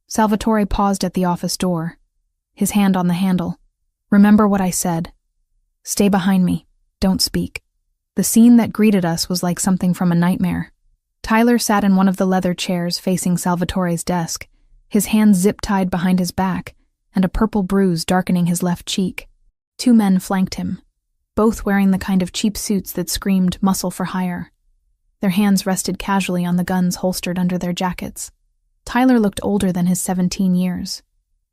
Salvatore paused at the office door, his hand on the handle. "Remember what I said. Stay behind me. Don't speak." The scene that greeted us was like something from a nightmare. Tyler sat in one of the leather chairs facing Salvatore's desk, his hands zip-tied behind his back, and a purple bruise darkening his left cheek. 2 men flanked him, both wearing the kind of cheap suits that screamed muscle for hire. Their hands rested casually on the guns holstered under their jackets. Tyler looked older than his 17 years,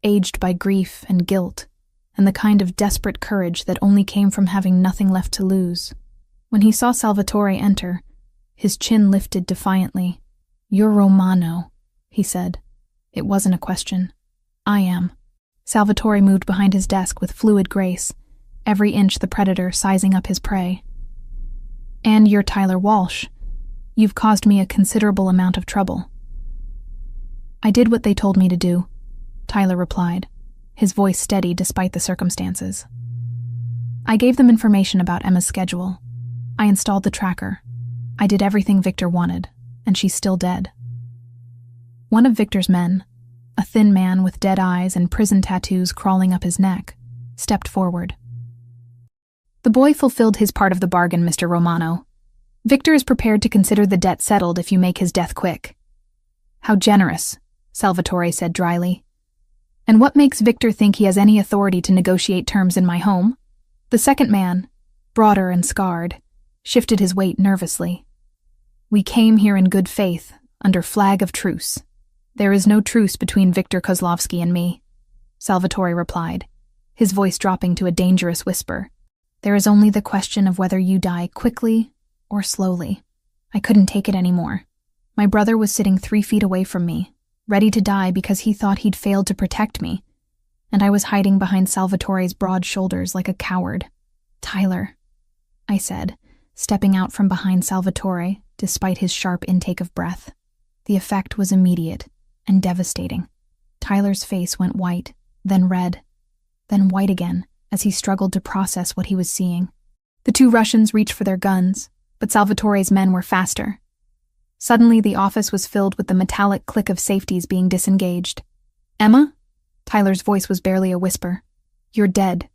aged by grief and guilt, and the kind of desperate courage that only came from having nothing left to lose. When he saw Salvatore enter, his chin lifted defiantly. "You're Romano," he said. It wasn't a question. "I am." Salvatore moved behind his desk with fluid grace, every inch the predator sizing up his prey. "And you're Tyler Walsh. You've caused me a considerable amount of trouble." "I did what they told me to do," Tyler replied, his voice steady despite the circumstances. "I gave them information about Emma's schedule. I installed the tracker. I did everything Victor wanted, and she's still dead." One of Victor's men, a thin man with dead eyes and prison tattoos crawling up his neck, stepped forward. "The boy fulfilled his part of the bargain, Mr. Romano. Victor is prepared to consider the debt settled if you make his death quick." "How generous," Salvatore said dryly. "And what makes Victor think he has any authority to negotiate terms in my home?" The second man, broader and scarred, shifted his weight nervously. "We came here in good faith, under flag of truce. There is no truce between Victor Kozlovsky and me," Salvatore replied, his voice dropping to a dangerous whisper. "There is only the question of whether you die quickly or slowly." I couldn't take it anymore. My brother was sitting 3 feet away from me, ready to die because he thought he'd failed to protect me, and I was hiding behind Salvatore's broad shoulders like a coward. "Tyler," I said, stepping out from behind Salvatore despite his sharp intake of breath. The effect was immediate and devastating. Tyler's face went white, then red, then white again as he struggled to process what he was seeing. The 2 Russians reached for their guns, but Salvatore's men were faster. Suddenly, the office was filled with the metallic click of safeties being disengaged. "Emma?" Tyler's voice was barely a whisper. "You're dead.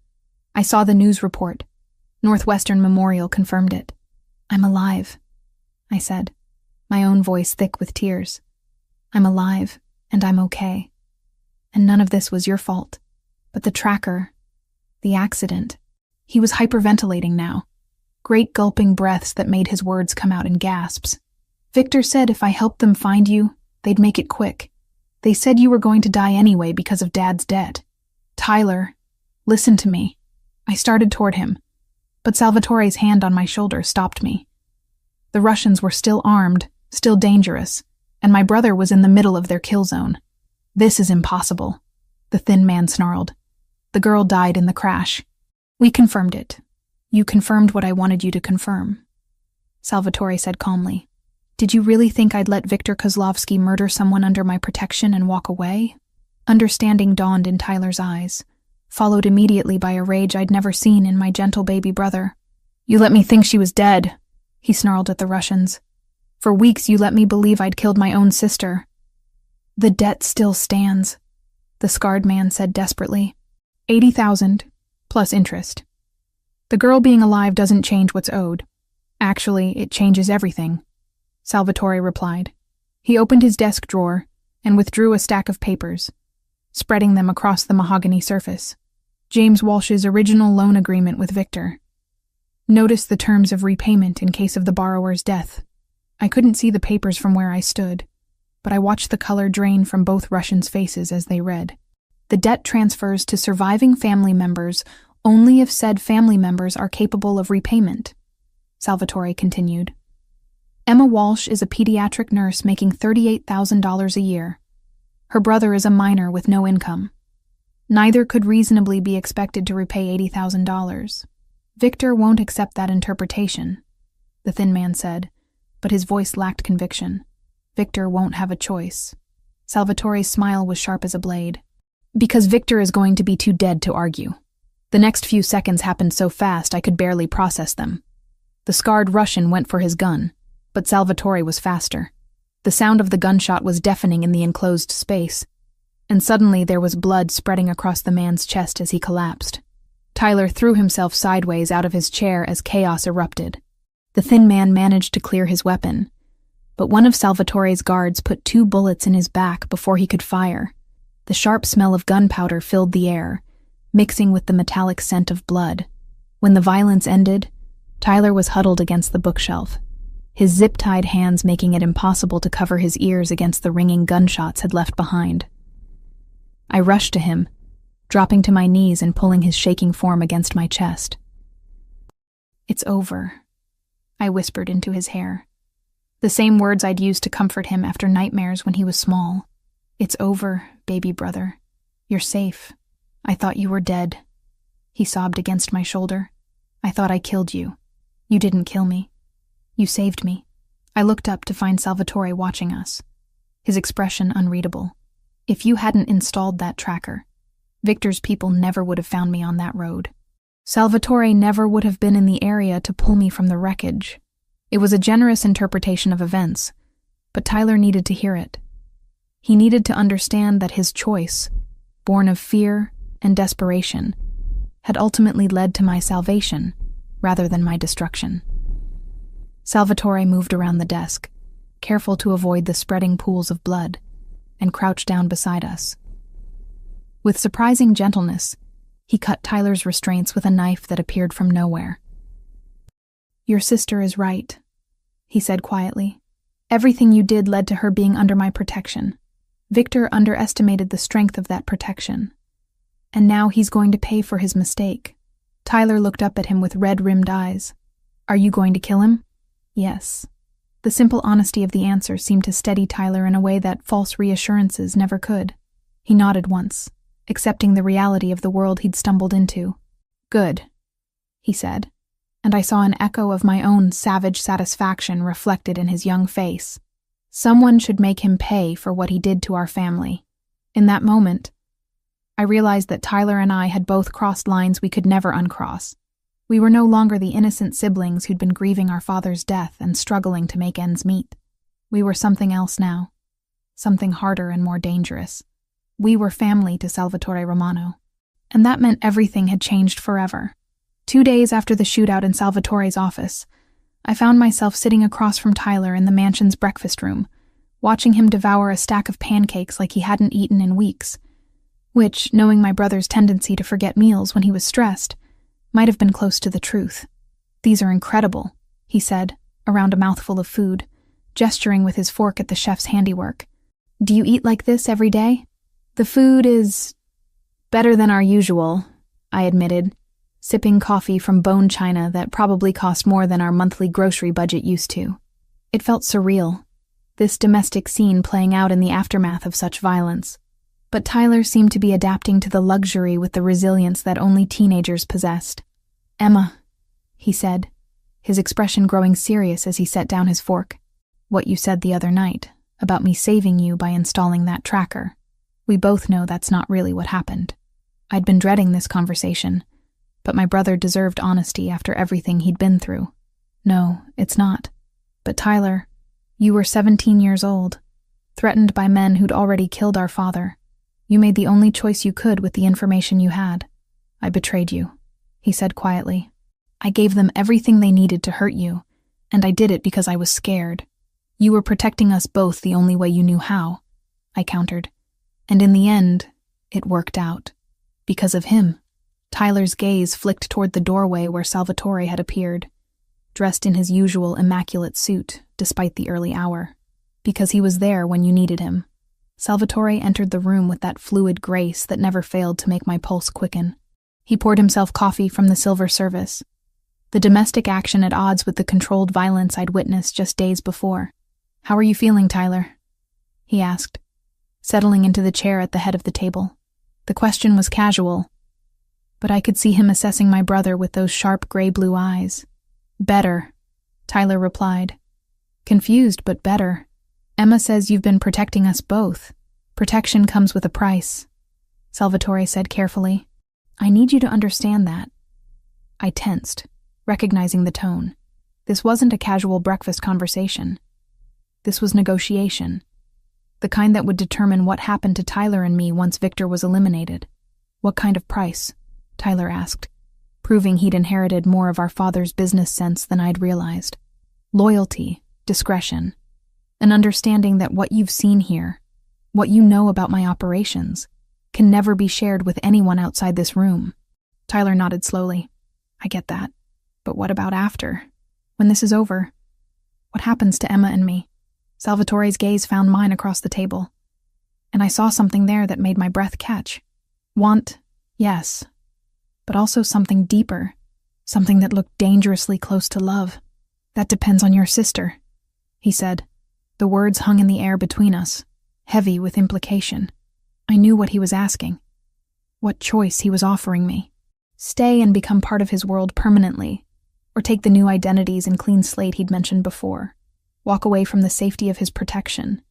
I saw the news report. Northwestern Memorial confirmed it." "I'm alive," I said, my own voice thick with tears. I'm alive, and I'm okay. And none of this was your fault. But the tracker, the accident, he was hyperventilating now. Great gulping breaths that made his words come out in gasps. Victor said if I helped them find you, they'd make it quick. They said you were going to die anyway because of Dad's debt. Tyler, listen to me. I started toward him, but Salvatore's hand on my shoulder stopped me. The Russians were still armed, still dangerous, and my brother was in the middle of their kill zone. This is impossible, the thin man snarled. The girl died in the crash. We confirmed it. You confirmed what I wanted you to confirm. Salvatore said calmly. Did you really think I'd let Viktor Kozlovsky murder someone under my protection and walk away? Understanding dawned in Tyler's eyes, followed immediately by a rage I'd never seen in my gentle baby brother. You let me think she was dead, he snarled at the Russians. For weeks you let me believe I'd killed my own sister. The debt still stands, the scarred man said desperately. 80,000, plus interest. The girl being alive doesn't change what's owed. Actually, it changes everything, Salvatore replied. He opened his desk drawer and withdrew a stack of papers, spreading them across the mahogany surface. James Walsh's original loan agreement with Victor. Notice the terms of repayment in case of the borrower's death. I couldn't see the papers from where I stood, but I watched the color drain from both Russians' faces as they read. The debt transfers to surviving family members only if said family members are capable of repayment, Salvatore continued. Emma Walsh is a pediatric nurse making $38,000 a year. Her brother is a minor with no income. Neither could reasonably be expected to repay $80,000. Victor won't accept that interpretation, the thin man said, but his voice lacked conviction. Victor won't have a choice. Salvatore's smile was sharp as a blade. Because Victor is going to be too dead to argue. The next few seconds happened so fast I could barely process them. The scarred Russian went for his gun, but Salvatore was faster. The sound of the gunshot was deafening in the enclosed space, and suddenly there was blood spreading across the man's chest as he collapsed. Tyler threw himself sideways out of his chair as chaos erupted. The thin man managed to clear his weapon, but one of Salvatore's guards put 2 bullets in his back before he could fire. The sharp smell of gunpowder filled the air, mixing with the metallic scent of blood. When the violence ended, Tyler was huddled against the bookshelf, his zip-tied hands making it impossible to cover his ears against the ringing gunshots had left behind. I rushed to him, dropping to my knees and pulling his shaking form against my chest. It's over, I whispered into his hair. The same words I'd used to comfort him after nightmares when he was small. It's over, baby brother. You're safe. I thought you were dead. He sobbed against my shoulder. I thought I killed you. You didn't kill me. You saved me. I looked up to find Salvatore watching us, his expression unreadable. If you hadn't installed that tracker, Victor's people never would have found me on that road. Salvatore never would have been in the area to pull me from the wreckage. It was a generous interpretation of events, but Tyler needed to hear it. He needed to understand that his choice, born of fear and desperation, had ultimately led to my salvation rather than my destruction. Salvatore moved around the desk, careful to avoid the spreading pools of blood, and crouched down beside us. With surprising gentleness, he cut Tyler's restraints with a knife that appeared from nowhere. Your sister is right, he said quietly. Everything you did led to her being under my protection. Victor underestimated the strength of that protection. And now he's going to pay for his mistake. Tyler looked up at him with red-rimmed eyes. Are you going to kill him? Yes. The simple honesty of the answer seemed to steady Tyler in a way that false reassurances never could. He nodded once, accepting the reality of the world he'd stumbled into. Good, he said, and I saw an echo of my own savage satisfaction reflected in his young face. Someone should make him pay for what he did to our family. In that moment, I realized that Tyler and I had both crossed lines we could never uncross. We were no longer the innocent siblings who'd been grieving our father's death and struggling to make ends meet. We were something else now, something harder and more dangerous. We were family to Salvatore Romano, and that meant everything had changed forever. 2 days after the shootout in Salvatore's office, I found myself sitting across from Tyler in the mansion's breakfast room, watching him devour a stack of pancakes like he hadn't eaten in weeks, which, knowing my brother's tendency to forget meals when he was stressed, might have been close to the truth. "These are incredible," he said, around a mouthful of food, gesturing with his fork at the chef's handiwork. "Do you eat like this every day?" "The food is better than our usual," I admitted, sipping coffee from bone china that probably cost more than our monthly grocery budget used to. It felt surreal, this domestic scene playing out in the aftermath of such violence. But Tyler seemed to be adapting to the luxury with the resilience that only teenagers possessed. "Emma," he said, his expression growing serious as he set down his fork. "What you said the other night, about me saving you by installing that tracker. We both know that's not really what happened." I'd been dreading this conversation, but my brother deserved honesty after everything he'd been through. "No, it's not. But Tyler, you were 17 years old, threatened by men who'd already killed our father. You made the only choice you could with the information you had. I betrayed you," he said quietly. "I gave them everything they needed to hurt you, and I did it because I was scared. You were protecting us both the only way you knew how," I countered. "And in the end, it worked out. Because of him." Tyler's gaze flicked toward the doorway where Salvatore had appeared, dressed in his usual immaculate suit, despite the early hour. Because he was there when you needed him. Salvatore entered the room with that fluid grace that never failed to make my pulse quicken. He poured himself coffee from the silver service, the domestic action at odds with the controlled violence I'd witnessed just days before. "How are you feeling, Tyler?" he asked, settling into the chair at the head of the table. The question was casual, but I could see him assessing my brother with those sharp gray-blue eyes. "Better," Tyler replied. "Confused, but better. Emma says you've been protecting us both. Protection comes with a price," Salvatore said carefully. "I need you to understand that." I tensed, recognizing the tone. This wasn't a casual breakfast conversation. This was negotiation. The kind that would determine what happened to Tyler and me once Victor was eliminated. "What kind of price?" Tyler asked, proving he'd inherited more of our father's business sense than I'd realized. "Loyalty, discretion, an understanding that what you've seen here, what you know about my operations, can never be shared with anyone outside this room." Tyler nodded slowly. "I get that. But what about after? When this is over? What happens to Emma and me?" Salvatore's gaze found mine across the table, and I saw something there that made my breath catch. Want, yes, but also something deeper, something that looked dangerously close to love. "That depends on your sister," he said. The words hung in the air between us, heavy with implication. I knew what he was asking, what choice he was offering me. Stay and become part of his world permanently, or take the new identities and clean slate he'd mentioned before. Walk away from the safety of his protection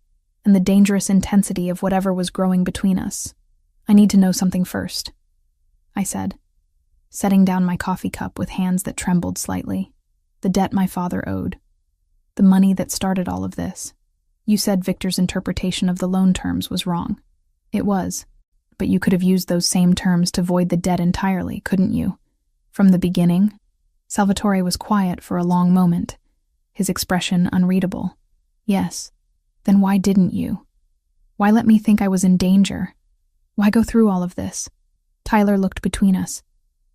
and the dangerous intensity of whatever was growing between us. "I need to know something first," I said, setting down my coffee cup with hands that trembled slightly. "The debt my father owed. The money that started all of this. You said Victor's interpretation of the loan terms was wrong. It was, but you could have used those same terms to void the debt entirely, couldn't you? From the beginning?" Salvatore was quiet for a long moment, his expression unreadable. "Yes. Then why didn't you? Why let me think I was in danger? Why go through all of this?" Tyler looked between us,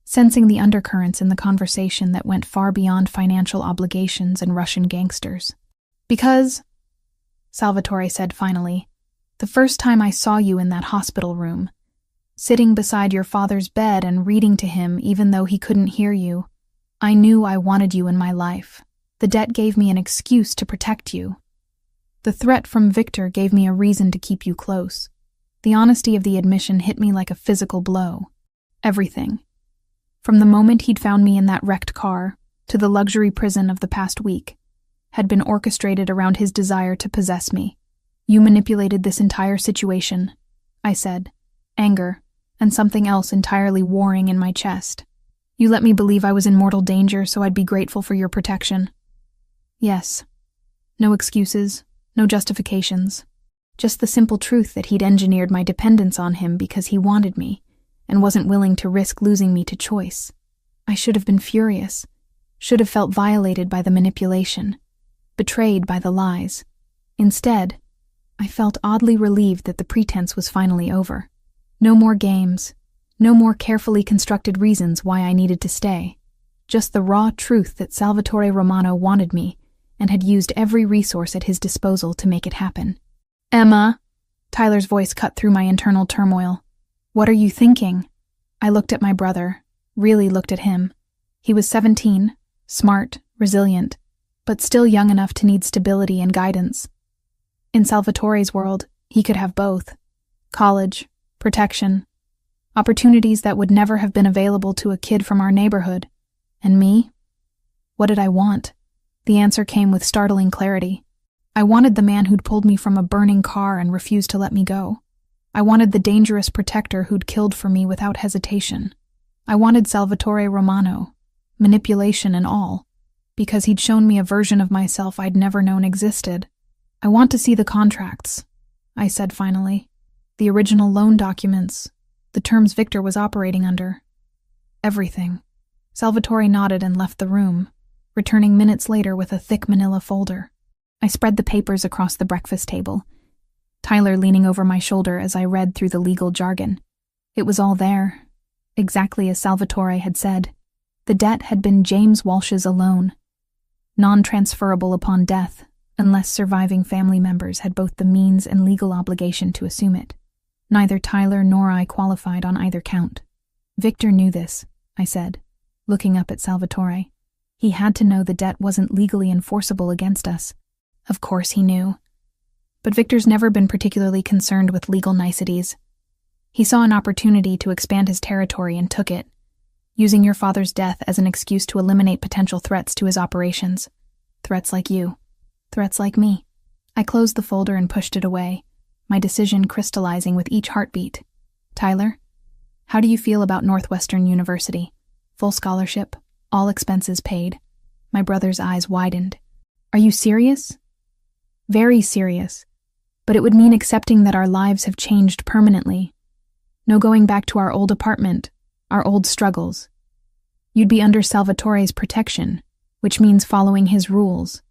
sensing the undercurrents in the conversation that went far beyond financial obligations and Russian gangsters. "Because," Salvatore said finally, "the first time I saw you in that hospital room, sitting beside your father's bed and reading to him even though he couldn't hear you, I knew I wanted you in my life. The debt gave me an excuse to protect you. The threat from Victor gave me a reason to keep you close. The honesty of the admission hit me like a physical blow. Everything. From the moment he'd found me in that wrecked car to the luxury prison of the past week had been orchestrated around his desire to possess me. You manipulated this entire situation," I said, anger and something else entirely warring in my chest. "You let me believe I was in mortal danger so I'd be grateful for your protection." "Yes. No excuses, no justifications. Just the simple truth that he'd engineered my dependence on him because he wanted me and wasn't willing to risk losing me to choice. I should have been furious, should have felt violated by the manipulation, betrayed by the lies. Instead, I felt oddly relieved that the pretense was finally over. No more games, no more carefully constructed reasons why I needed to stay. Just the raw truth that Salvatore Romano wanted me and had used every resource at his disposal to make it happen. "Emma," Tyler's voice cut through my internal turmoil. "What are you thinking?" I looked at my brother, really looked at him. He was 17, smart, resilient, but still young enough to need stability and guidance. In Salvatore's world, he could have both: college, protection, opportunities that would never have been available to a kid from our neighborhood. And me? What did I want? The answer came with startling clarity. I wanted the man who'd pulled me from a burning car and refused to let me go. I wanted the dangerous protector who'd killed for me without hesitation. I wanted Salvatore Romano, manipulation and all, because he'd shown me a version of myself I'd never known existed. "I want to see the contracts," I said finally. "The original loan documents, the terms Victor was operating under. Everything." Salvatore nodded and left the room, returning minutes later with a thick manila folder. I spread the papers across the breakfast table, Tyler leaning over my shoulder as I read through the legal jargon. It was all there, exactly as Salvatore had said. The debt had been James Walsh's alone, non-transferable upon death, unless surviving family members had both the means and legal obligation to assume it. Neither Tyler nor I qualified on either count. "Victor knew this," I said, looking up at Salvatore. "He had to know the debt wasn't legally enforceable against us." Of course he knew. But Victor's never been particularly concerned with legal niceties. He saw an opportunity to expand his territory and took it, using your father's death as an excuse to eliminate potential threats to his operations. Threats like you. Threats like me. I closed the folder and pushed it away, my decision crystallizing with each heartbeat. "Tyler, how do you feel about Northwestern University? Full scholarship, all expenses paid." My brother's eyes widened. "Are you serious?" "Very serious. But it would mean accepting that our lives have changed permanently. No going back to our old apartment, our old struggles. You'd be under Salvatore's protection, which means following his rules."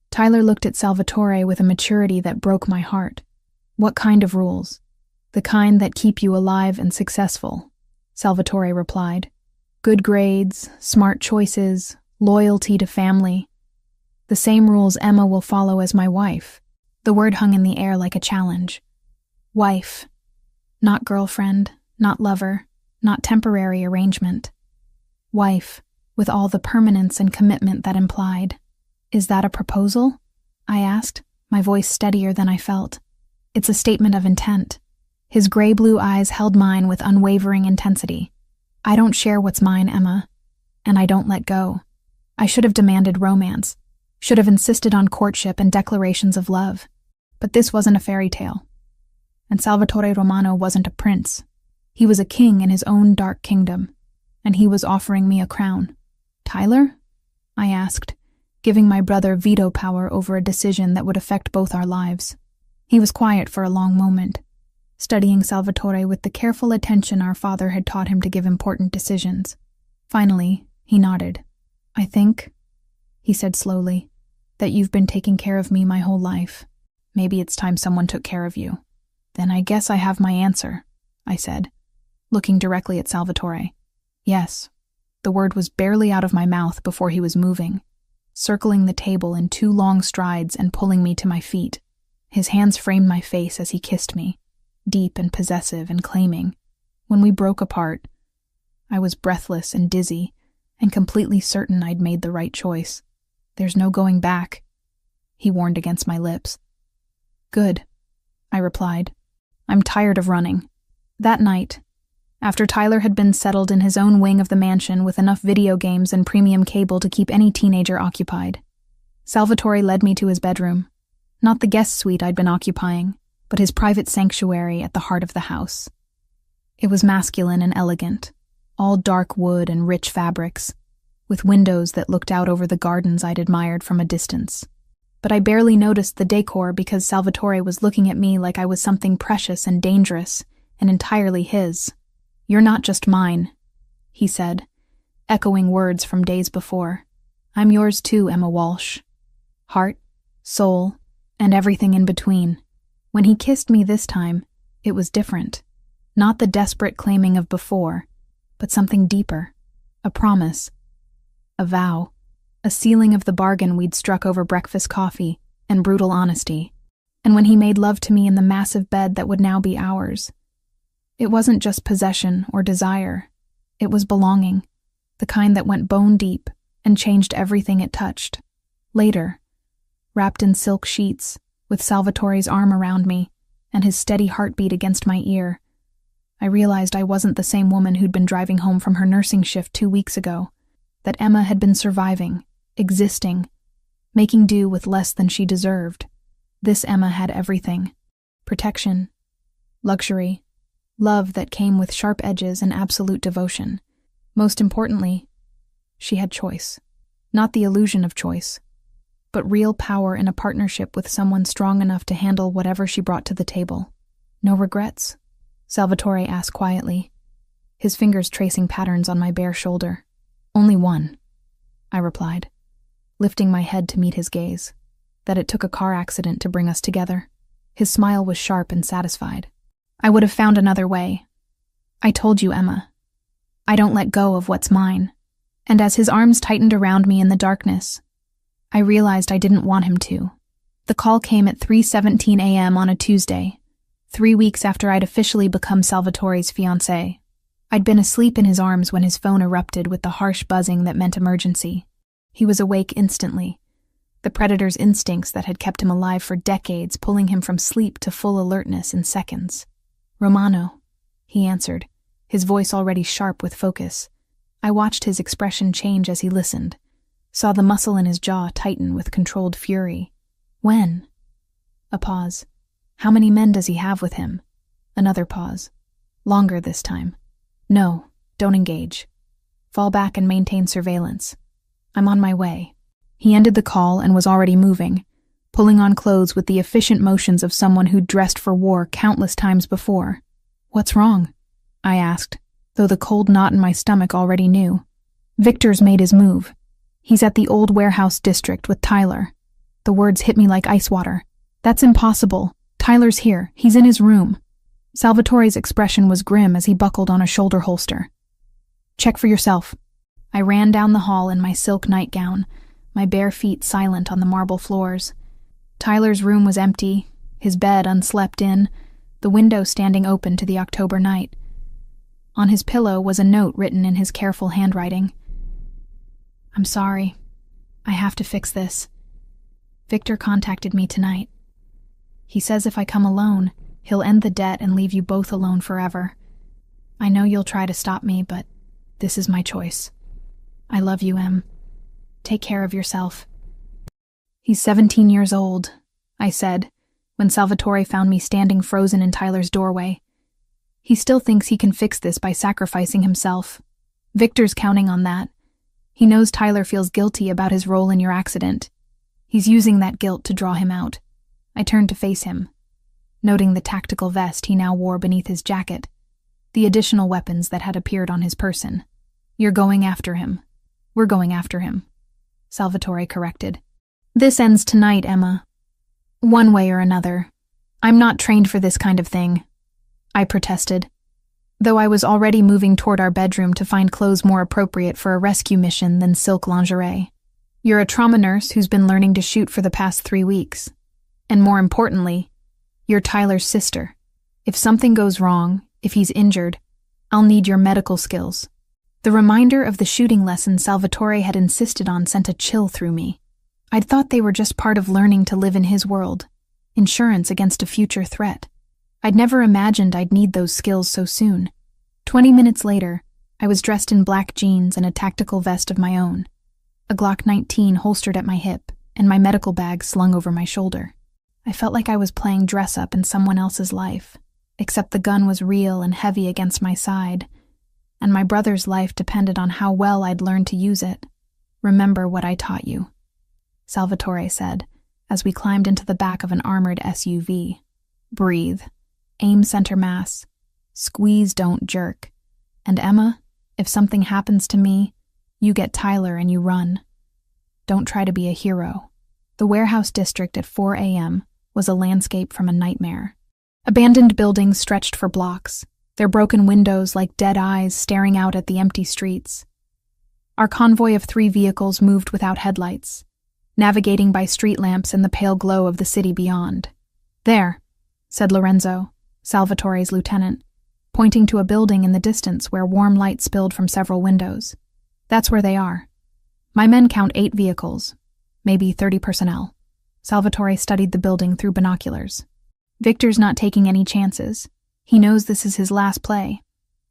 Tyler looked at Salvatore with a maturity that broke my heart. "What kind of rules?" "The kind that keep you alive and successful," Salvatore replied. "Good grades, smart choices, loyalty to family. The same rules Emma will follow as my wife." The word hung in the air like a challenge. Wife. Not girlfriend, not lover, not temporary arrangement. Wife, with all the permanence and commitment that implied. "Is that a proposal?" I asked, my voice steadier than I felt. "It's a statement of intent." His gray-blue eyes held mine with unwavering intensity. "I don't share what's mine, Emma, and I don't let go. I should have demanded romance, should have insisted on courtship and declarations of love. But this wasn't a fairy tale. And Salvatore Romano wasn't a prince. He was a king in his own dark kingdom, and he was offering me a crown." "Tyler?" I asked, giving my brother veto power over a decision that would affect both our lives. He was quiet for a long moment, studying Salvatore with the careful attention our father had taught him to give important decisions. Finally, he nodded. "I think," he said slowly, "that you've been taking care of me my whole life. Maybe it's time someone took care of you." "Then I guess I have my answer," I said, looking directly at Salvatore. "Yes." The word was barely out of my mouth before he was moving, circling the table in 2 long strides and pulling me to my feet. His hands framed my face as he kissed me, deep and possessive and claiming. When we broke apart, I was breathless and dizzy, and completely certain I'd made the right choice. "There's no going back," he warned against my lips. "Good," I replied. "I'm tired of running." That night, after Tyler had been settled in his own wing of the mansion with enough video games and premium cable to keep any teenager occupied, Salvatore led me to his bedroom. Not the guest suite I'd been occupying, but his private sanctuary at the heart of the house. It was masculine and elegant, all dark wood and rich fabrics, with windows that looked out over the gardens I'd admired from a distance. But I barely noticed the decor because Salvatore was looking at me like I was something precious and dangerous, and entirely his. "You're not just mine," he said, echoing words from days before. "I'm yours too, Emma Walsh. Heart, soul, and everything in between." When he kissed me this time, it was different. Not the desperate claiming of before, but something deeper. A promise. A vow. A sealing of the bargain we'd struck over breakfast coffee and brutal honesty. And when he made love to me in the massive bed that would now be ours, it wasn't just possession or desire. It was belonging, the kind that went bone deep and changed everything it touched. Later, wrapped in silk sheets, with Salvatore's arm around me and his steady heartbeat against my ear, I realized I wasn't the same woman who'd been driving home from her nursing shift 2 weeks ago, that Emma had been surviving, existing, making do with less than she deserved. This Emma had everything: protection, luxury, love that came with sharp edges and absolute devotion. Most importantly, she had choice. Not the illusion of choice, but real power in a partnership with someone strong enough to handle whatever she brought to the table. No regrets? Salvatore asked quietly, his fingers tracing patterns on my bare shoulder. Only one, I replied, lifting my head to meet his gaze. That it took a car accident to bring us together. His smile was sharp and satisfied. I would have found another way. I told you, Emma. I don't let go of what's mine. And as his arms tightened around me in the darkness, I realized I didn't want him to. The call came at 3:17 a.m. on a Tuesday, 3 weeks after I'd officially become Salvatore's fiancée. I'd been asleep in his arms when his phone erupted with the harsh buzzing that meant emergency. He was awake instantly, the predator's instincts that had kept him alive for decades pulling him from sleep to full alertness in seconds. "Romano," he answered, his voice already sharp with focus. I watched his expression change as he listened, saw the muscle in his jaw tighten with controlled fury. "When?" A pause. "How many men does he have with him?" Another pause. Longer this time. "No, don't engage. Fall back and maintain surveillance. I'm on my way." He ended the call and was already moving, pulling on clothes with the efficient motions of someone who'd dressed for war countless times before. "What's wrong?" I asked, though the cold knot in my stomach already knew. "Victor's made his move. He's at the old warehouse district with Tyler." The words hit me like ice water. "That's impossible. Tyler's here. He's in his room." Salvatore's expression was grim as he buckled on a shoulder holster. "Check for yourself." I ran down the hall in my silk nightgown, my bare feet silent on the marble floors. Tyler's room was empty, his bed unslept in, the window standing open to the October night. On his pillow was a note written in his careful handwriting. "I'm sorry. I have to fix this. Victor contacted me tonight. He says if I come alone, he'll end the debt and leave you both alone forever. I know you'll try to stop me, but this is my choice. I love you, Em. Take care of yourself." "He's 17 years old," I said, when Salvatore found me standing frozen in Tyler's doorway. "He still thinks he can fix this by sacrificing himself. Victor's counting on that. He knows Tyler feels guilty about his role in your accident. He's using that guilt to draw him out." I turned to face him, noting the tactical vest he now wore beneath his jacket, the additional weapons that had appeared on his person. "You're going after him. We're going after him," Salvatore corrected. "This ends tonight, Emma. One way or another. I'm not trained for this kind of thing," I protested, though I was already moving toward our bedroom to find clothes more appropriate for a rescue mission than silk lingerie. "You're a trauma nurse who's been learning to shoot for the past 3 weeks. And more importantly, you're Tyler's sister. If something goes wrong, if he's injured, I'll need your medical skills." The reminder of the shooting lesson Salvatore had insisted on sent a chill through me. I'd thought they were just part of learning to live in his world, insurance against a future threat. I'd never imagined I'd need those skills so soon. 20 minutes later, I was dressed in black jeans and a tactical vest of my own, a Glock 19 holstered at my hip, and my medical bag slung over my shoulder. I felt like I was playing dress-up in someone else's life, except the gun was real and heavy against my side, and my brother's life depended on how well I'd learned to use it. "Remember what I taught you," Salvatore said, as we climbed into the back of an armored SUV. "Breathe. Aim center mass. Squeeze, don't jerk. And Emma, if something happens to me, you get Tyler and you run. Don't try to be a hero." The warehouse district at 4 a.m., was a landscape from a nightmare. Abandoned buildings stretched for blocks, their broken windows like dead eyes staring out at the empty streets. Our convoy of 3 vehicles moved without headlights, navigating by street lamps in the pale glow of the city beyond. "There," said Lorenzo, Salvatore's lieutenant, pointing to a building in the distance where warm light spilled from several windows. "That's where they are. My men count 8 vehicles, maybe 30 personnel." Salvatore studied the building through binoculars. "Victor's not taking any chances. He knows this is his last play."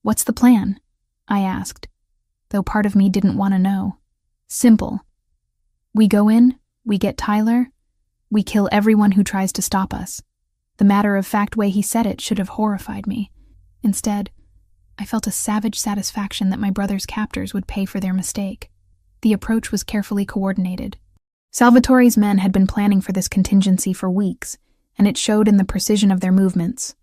"What's the plan?" I asked, though part of me didn't want to know. "Simple. We go in, we get Tyler, we kill everyone who tries to stop us." The matter-of-fact way he said it should have horrified me. Instead, I felt a savage satisfaction that my brother's captors would pay for their mistake. The approach was carefully coordinated. Salvatore's men had been planning for this contingency for weeks, and it showed in the precision of their movements.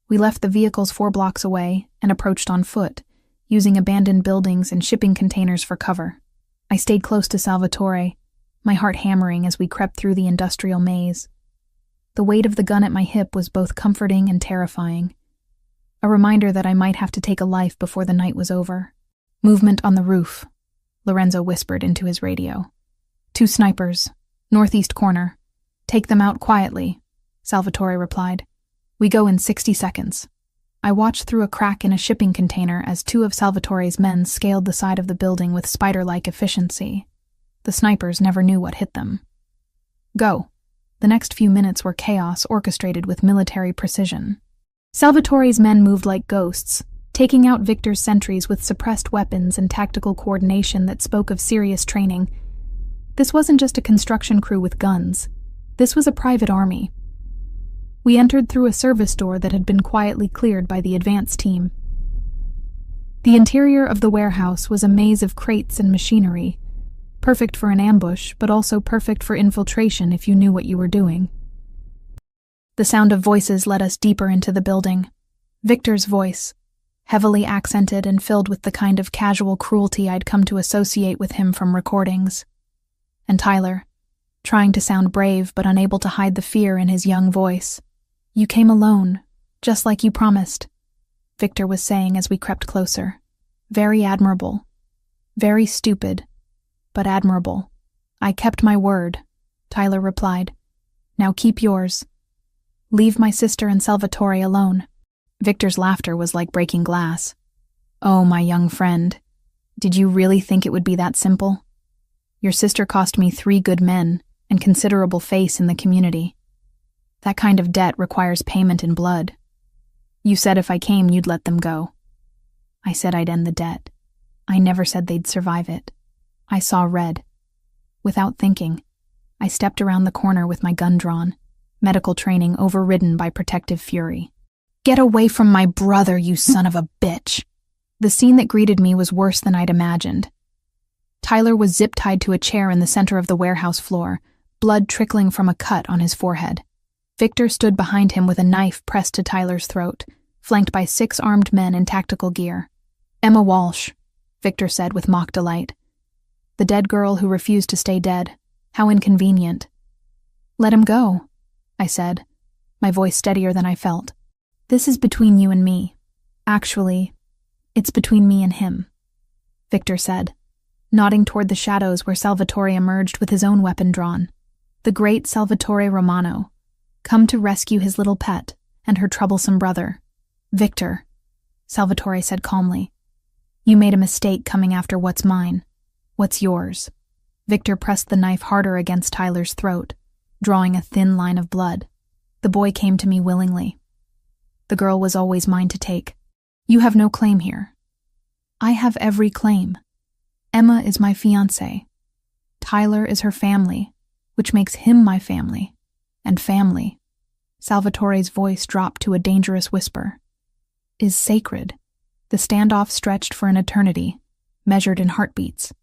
We left the vehicles 4 blocks away and approached on foot, using abandoned buildings and shipping containers for cover. I stayed close to Salvatore, my heart hammering as we crept through the industrial maze. The weight of the gun at my hip was both comforting and terrifying, a reminder that I might have to take a life before the night was over. "Movement on the roof," Lorenzo whispered into his radio. "2 snipers, northeast corner. Take them out quietly," Salvatore replied. "We go in 60 seconds. I watched through a crack in a shipping container as 2 of Salvatore's men scaled the side of the building with spider-like efficiency. The snipers never knew what hit them. "Go." The next few minutes were chaos orchestrated with military precision. Salvatore's men moved like ghosts, taking out Victor's sentries with suppressed weapons and tactical coordination that spoke of serious training. This wasn't just a construction crew with guns. This was a private army. We entered through a service door that had been quietly cleared by the advance team. The interior of the warehouse was a maze of crates and machinery, perfect for an ambush, but also perfect for infiltration if you knew what you were doing. The sound of voices led us deeper into the building. Victor's voice, heavily accented and filled with the kind of casual cruelty I'd come to associate with him from recordings. And Tyler, trying to sound brave but unable to hide the fear in his young voice. "You came alone, just like you promised," Victor was saying as we crept closer. "Very admirable. Very stupid, but admirable." "I kept my word," Tyler replied. "Now keep yours. Leave my sister and Salvatore alone." Victor's laughter was like breaking glass. "Oh, my young friend, did you really think it would be that simple? Your sister cost me 3 good men and considerable face in the community. That kind of debt requires payment in blood. You said if I came, you'd let them go. I said I'd end the debt. I never said they'd survive it. I saw red. Without thinking, I stepped around the corner with my gun drawn, medical training overridden by protective fury. Get away from my brother, you son of a bitch! The scene that greeted me was worse than I'd imagined. Tyler was zip-tied to a chair in the center of the warehouse floor, blood trickling from a cut on his forehead. Victor stood behind him with a knife pressed to Tyler's throat, flanked by 6 armed men in tactical gear. "Emma Walsh," Victor said with mock delight. "The dead girl who refused to stay dead. How inconvenient." "Let him go," I said, my voice steadier than I felt. "This is between you and me. Actually, it's between me and him," Victor said, nodding toward the shadows where Salvatore emerged with his own weapon drawn. The great Salvatore Romano, come to rescue his little pet and her troublesome brother. "Victor," Salvatore said calmly, "you made a mistake coming after what's mine. What's yours?" Victor pressed the knife harder against Tyler's throat, drawing a thin line of blood. The boy came to me willingly. The girl was always mine to take. "You have no claim here." "I have every claim. Emma is my fiancé. Tyler is her family, which makes him my family. And family," Salvatore's voice dropped to a dangerous whisper, "is sacred." The standoff stretched for an eternity, measured in heartbeats.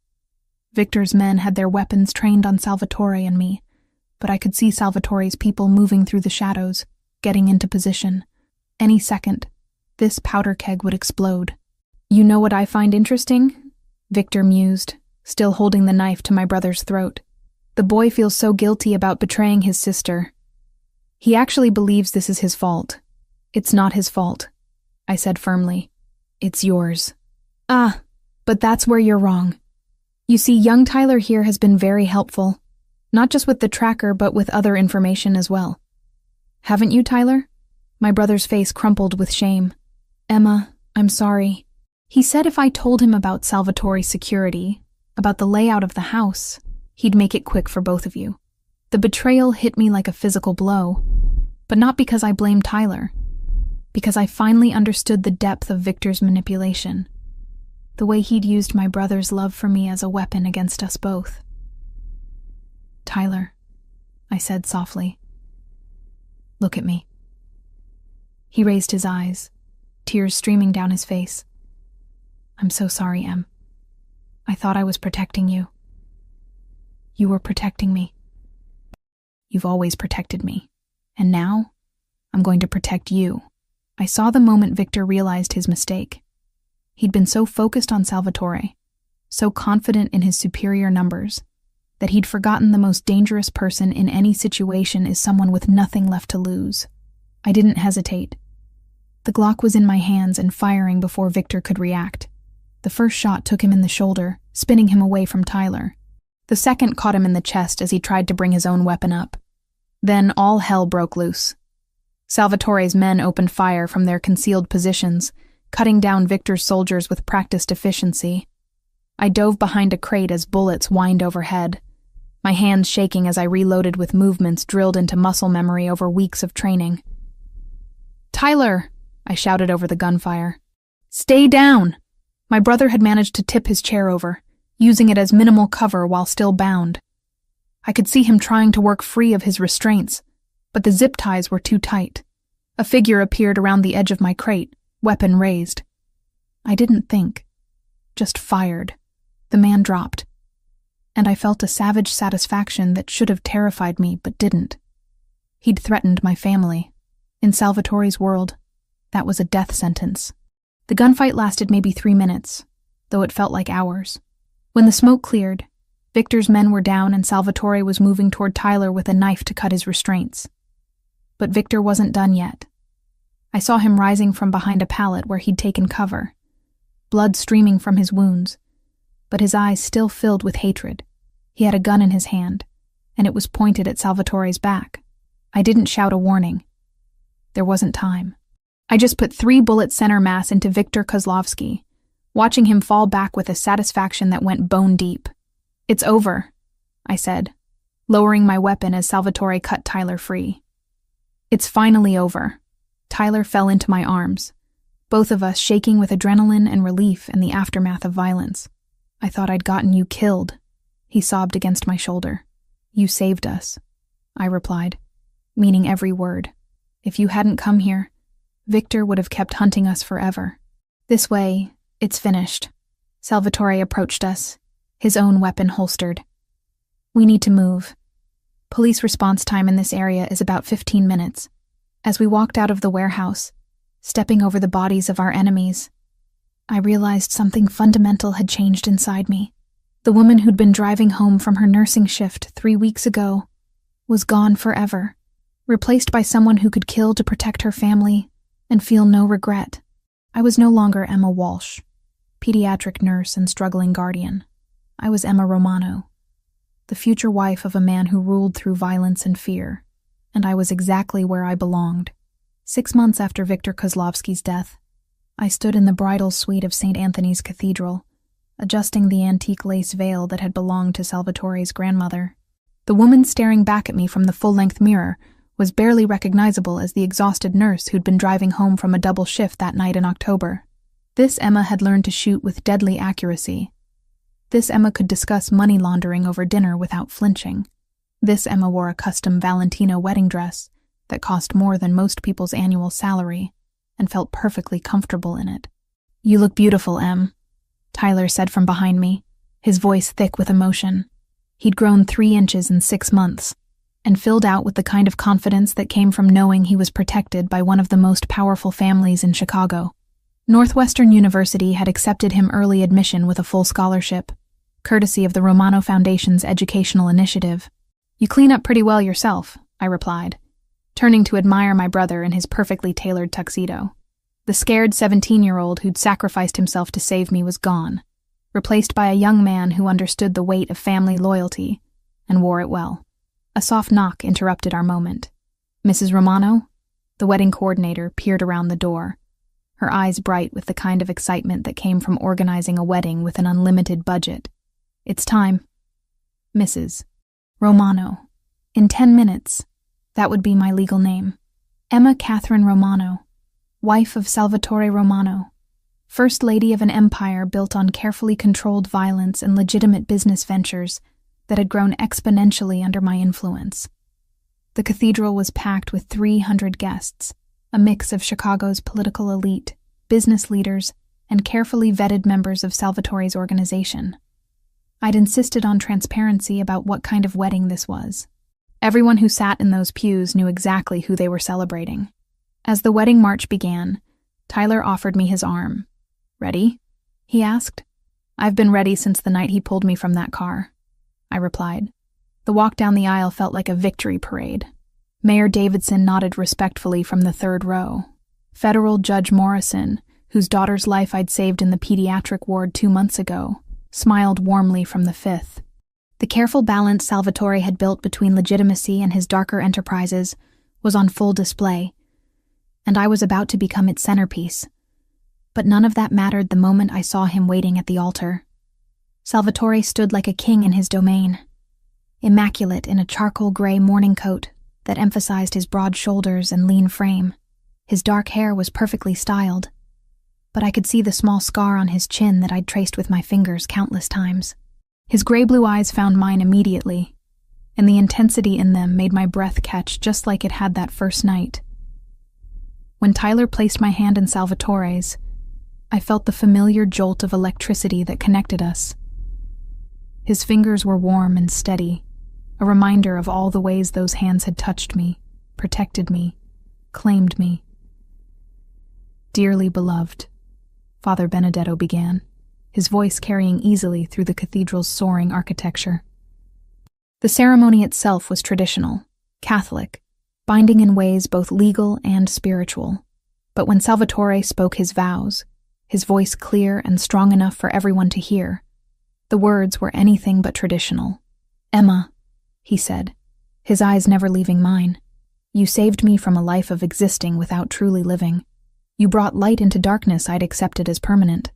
Victor's men had their weapons trained on Salvatore and me, but I could see Salvatore's people moving through the shadows, getting into position. Any second, this powder keg would explode. "You know what I find interesting?" Victor mused, still holding the knife to my brother's throat. "The boy feels so guilty about betraying his sister. He actually believes this is his fault. It's not his fault, I said firmly. It's yours. Ah, but that's where you're wrong. You see, young Tyler here has been very helpful, not just with the tracker, but with other information as well. Haven't you, Tyler? My brother's face crumpled with shame. Emma, I'm sorry. He said if I told him about Salvatore's security, about the layout of the house, he'd make it quick for both of you. The betrayal hit me like a physical blow, but not because I blame Tyler, because I finally understood the depth of Victor's manipulation, the way he'd used my brother's love for me as a weapon against us both. Tyler, I said softly. Look at me. He raised his eyes, tears streaming down his face. I'm so sorry, Em. I thought I was protecting you. You were protecting me. You've always protected me. And now, I'm going to protect you. I saw the moment Victor realized his mistake. He'd been so focused on Salvatore, so confident in his superior numbers, that he'd forgotten the most dangerous person in any situation is someone with nothing left to lose. I didn't hesitate. The Glock was in my hands and firing before Victor could react. The first shot took him in the shoulder, spinning him away from Tyler. The second caught him in the chest as he tried to bring his own weapon up. Then all hell broke loose. Salvatore's men opened fire from their concealed positions, cutting down Victor's soldiers with practiced efficiency. I dove behind a crate as bullets whined overhead, my hands shaking as I reloaded with movements drilled into muscle memory over weeks of training. Tyler, I shouted over the gunfire. Stay down! My brother had managed to tip his chair over, using it as minimal cover while still bound. I could see him trying to work free of his restraints, but the zip ties were too tight. A figure appeared around the edge of my crate, weapon raised. I didn't think, just fired. The man dropped, and I felt a savage satisfaction that should have terrified me but didn't. He'd threatened my family. In Salvatore's world, that was a death sentence. The gunfight lasted maybe 3 minutes, though it felt like hours. When the smoke cleared, Victor's men were down and Salvatore was moving toward Tyler with a knife to cut his restraints. But Victor wasn't done yet. I saw him rising from behind a pallet where he'd taken cover, blood streaming from his wounds, but his eyes still filled with hatred. He had a gun in his hand, and it was pointed at Salvatore's back. I didn't shout a warning. There wasn't time. I just put 3 bullets center mass into Victor Kozlovsky, watching him fall back with a satisfaction that went bone deep. It's over, I said, lowering my weapon as Salvatore cut Tyler free. It's finally over. Tyler fell into my arms, both of us shaking with adrenaline and relief in the aftermath of violence. I thought I'd gotten you killed, he sobbed against my shoulder. You saved us, I replied, meaning every word. If you hadn't come here, Victor would have kept hunting us forever. This way, it's finished. Salvatore approached us, his own weapon holstered. We need to move. Police response time in this area is about 15 minutes. As we walked out of the warehouse, stepping over the bodies of our enemies, I realized something fundamental had changed inside me. The woman who'd been driving home from her nursing shift 3 weeks ago was gone forever, replaced by someone who could kill to protect her family and feel no regret. I was no longer Emma Walsh, pediatric nurse and struggling guardian. I was Emma Romano, the future wife of a man who ruled through violence and fear, and I was exactly where I belonged. 6 months after Victor Kozlovsky's death, I stood in the bridal suite of St. Anthony's Cathedral, adjusting the antique lace veil that had belonged to Salvatore's grandmother. The woman staring back at me from the full-length mirror was barely recognizable as the exhausted nurse who'd been driving home from a double shift that night in October. This Emma had learned to shoot with deadly accuracy. This Emma could discuss money laundering over dinner without flinching. This Emma wore a custom Valentino wedding dress that cost more than most people's annual salary and felt perfectly comfortable in it. You look beautiful, Em, Tyler said from behind me, his voice thick with emotion. He'd grown 3 inches in 6 months, and filled out with the kind of confidence that came from knowing he was protected by one of the most powerful families in Chicago. Northwestern University had accepted him early admission with a full scholarship, courtesy of the Romano Foundation's educational initiative. You clean up pretty well yourself, I replied, turning to admire my brother in his perfectly tailored tuxedo. The scared 17-year-old who'd sacrificed himself to save me was gone, replaced by a young man who understood the weight of family loyalty and wore it well. A soft knock interrupted our moment. Mrs. Romano? The wedding coordinator peered around the door, her eyes bright with the kind of excitement that came from organizing a wedding with an unlimited budget. It's time. Mrs. Romano. In 10 minutes. That would be my legal name. Emma Catherine Romano, wife of Salvatore Romano, First Lady of an empire built on carefully controlled violence and legitimate business ventures that had grown exponentially under my influence. The cathedral was packed with 300 guests, a mix of Chicago's political elite, business leaders, and carefully vetted members of Salvatore's organization. I'd insisted on transparency about what kind of wedding this was. Everyone who sat in those pews knew exactly who they were celebrating. As the wedding march began, Tyler offered me his arm. "Ready?" he asked. "I've been ready since the night he pulled me from that car," I replied. The walk down the aisle felt like a victory parade. Mayor Davidson nodded respectfully from the third row. Federal Judge Morrison, whose daughter's life I'd saved in the pediatric ward 2 months ago, smiled warmly from the fifth. The careful balance Salvatore had built between legitimacy and his darker enterprises was on full display, and I was about to become its centerpiece. But none of that mattered the moment I saw him waiting at the altar. Salvatore stood like a king in his domain, immaculate in a charcoal gray morning coat that emphasized his broad shoulders and lean frame. His dark hair was perfectly styled, but I could see the small scar on his chin that I'd traced with my fingers countless times. His gray-blue eyes found mine immediately, and the intensity in them made my breath catch just like it had that first night. When Tyler placed my hand in Salvatore's, I felt the familiar jolt of electricity that connected us. His fingers were warm and steady, a reminder of all the ways those hands had touched me, protected me, claimed me. "Dearly beloved," Father Benedetto began, his voice carrying easily through the cathedral's soaring architecture. The ceremony itself was traditional, Catholic, binding in ways both legal and spiritual. But when Salvatore spoke his vows, his voice clear and strong enough for everyone to hear, the words were anything but traditional. "Emma," he said, his eyes never leaving mine, "you saved me from a life of existing without truly living. You brought light into darkness I'd accepted as permanent.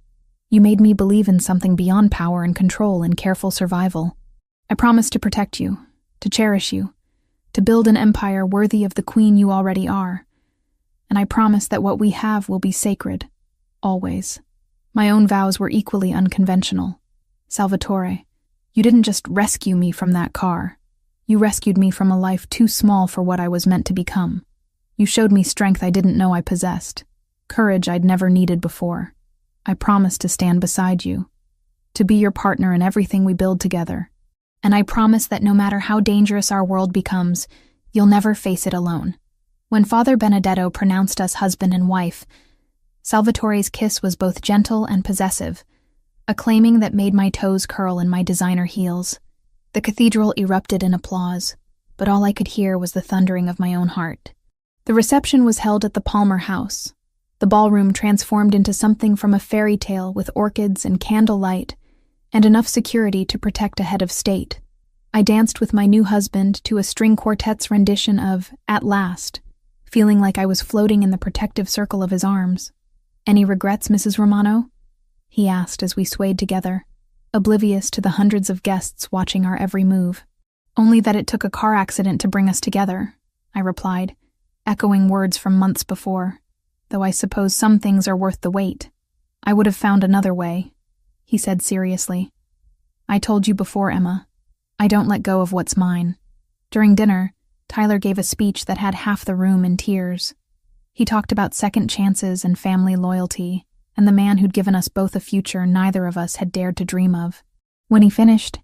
You made me believe in something beyond power and control and careful survival. I promise to protect you, to cherish you, to build an empire worthy of the queen you already are. And I promise that what we have will be sacred, always." My own vows were equally unconventional. "Salvatore, you didn't just rescue me from that car. You rescued me from a life too small for what I was meant to become. You showed me strength I didn't know I possessed, courage I'd never needed before. I promise to stand beside you, to be your partner in everything we build together. And I promise that no matter how dangerous our world becomes, you'll never face it alone." When Father Benedetto pronounced us husband and wife, Salvatore's kiss was both gentle and possessive, a claiming that made my toes curl in my designer heels. The cathedral erupted in applause, but all I could hear was the thundering of my own heart. The reception was held at the Palmer House. The ballroom transformed into something from a fairy tale with orchids and candlelight, and enough security to protect a head of state. I danced with my new husband to a string quartet's rendition of "At Last," feeling like I was floating in the protective circle of his arms. "Any regrets, Mrs. Romano?" he asked as we swayed together, oblivious to the hundreds of guests watching our every move. "Only that it took a car accident to bring us together," I replied, echoing words from months before. "Though I suppose some things are worth the wait. I would have found another way," he said seriously. "I told you before, Emma. I don't let go of what's mine." During dinner, Tyler gave a speech that had half the room in tears. He talked about second chances and family loyalty, and the man who'd given us both a future neither of us had dared to dream of. When he finished,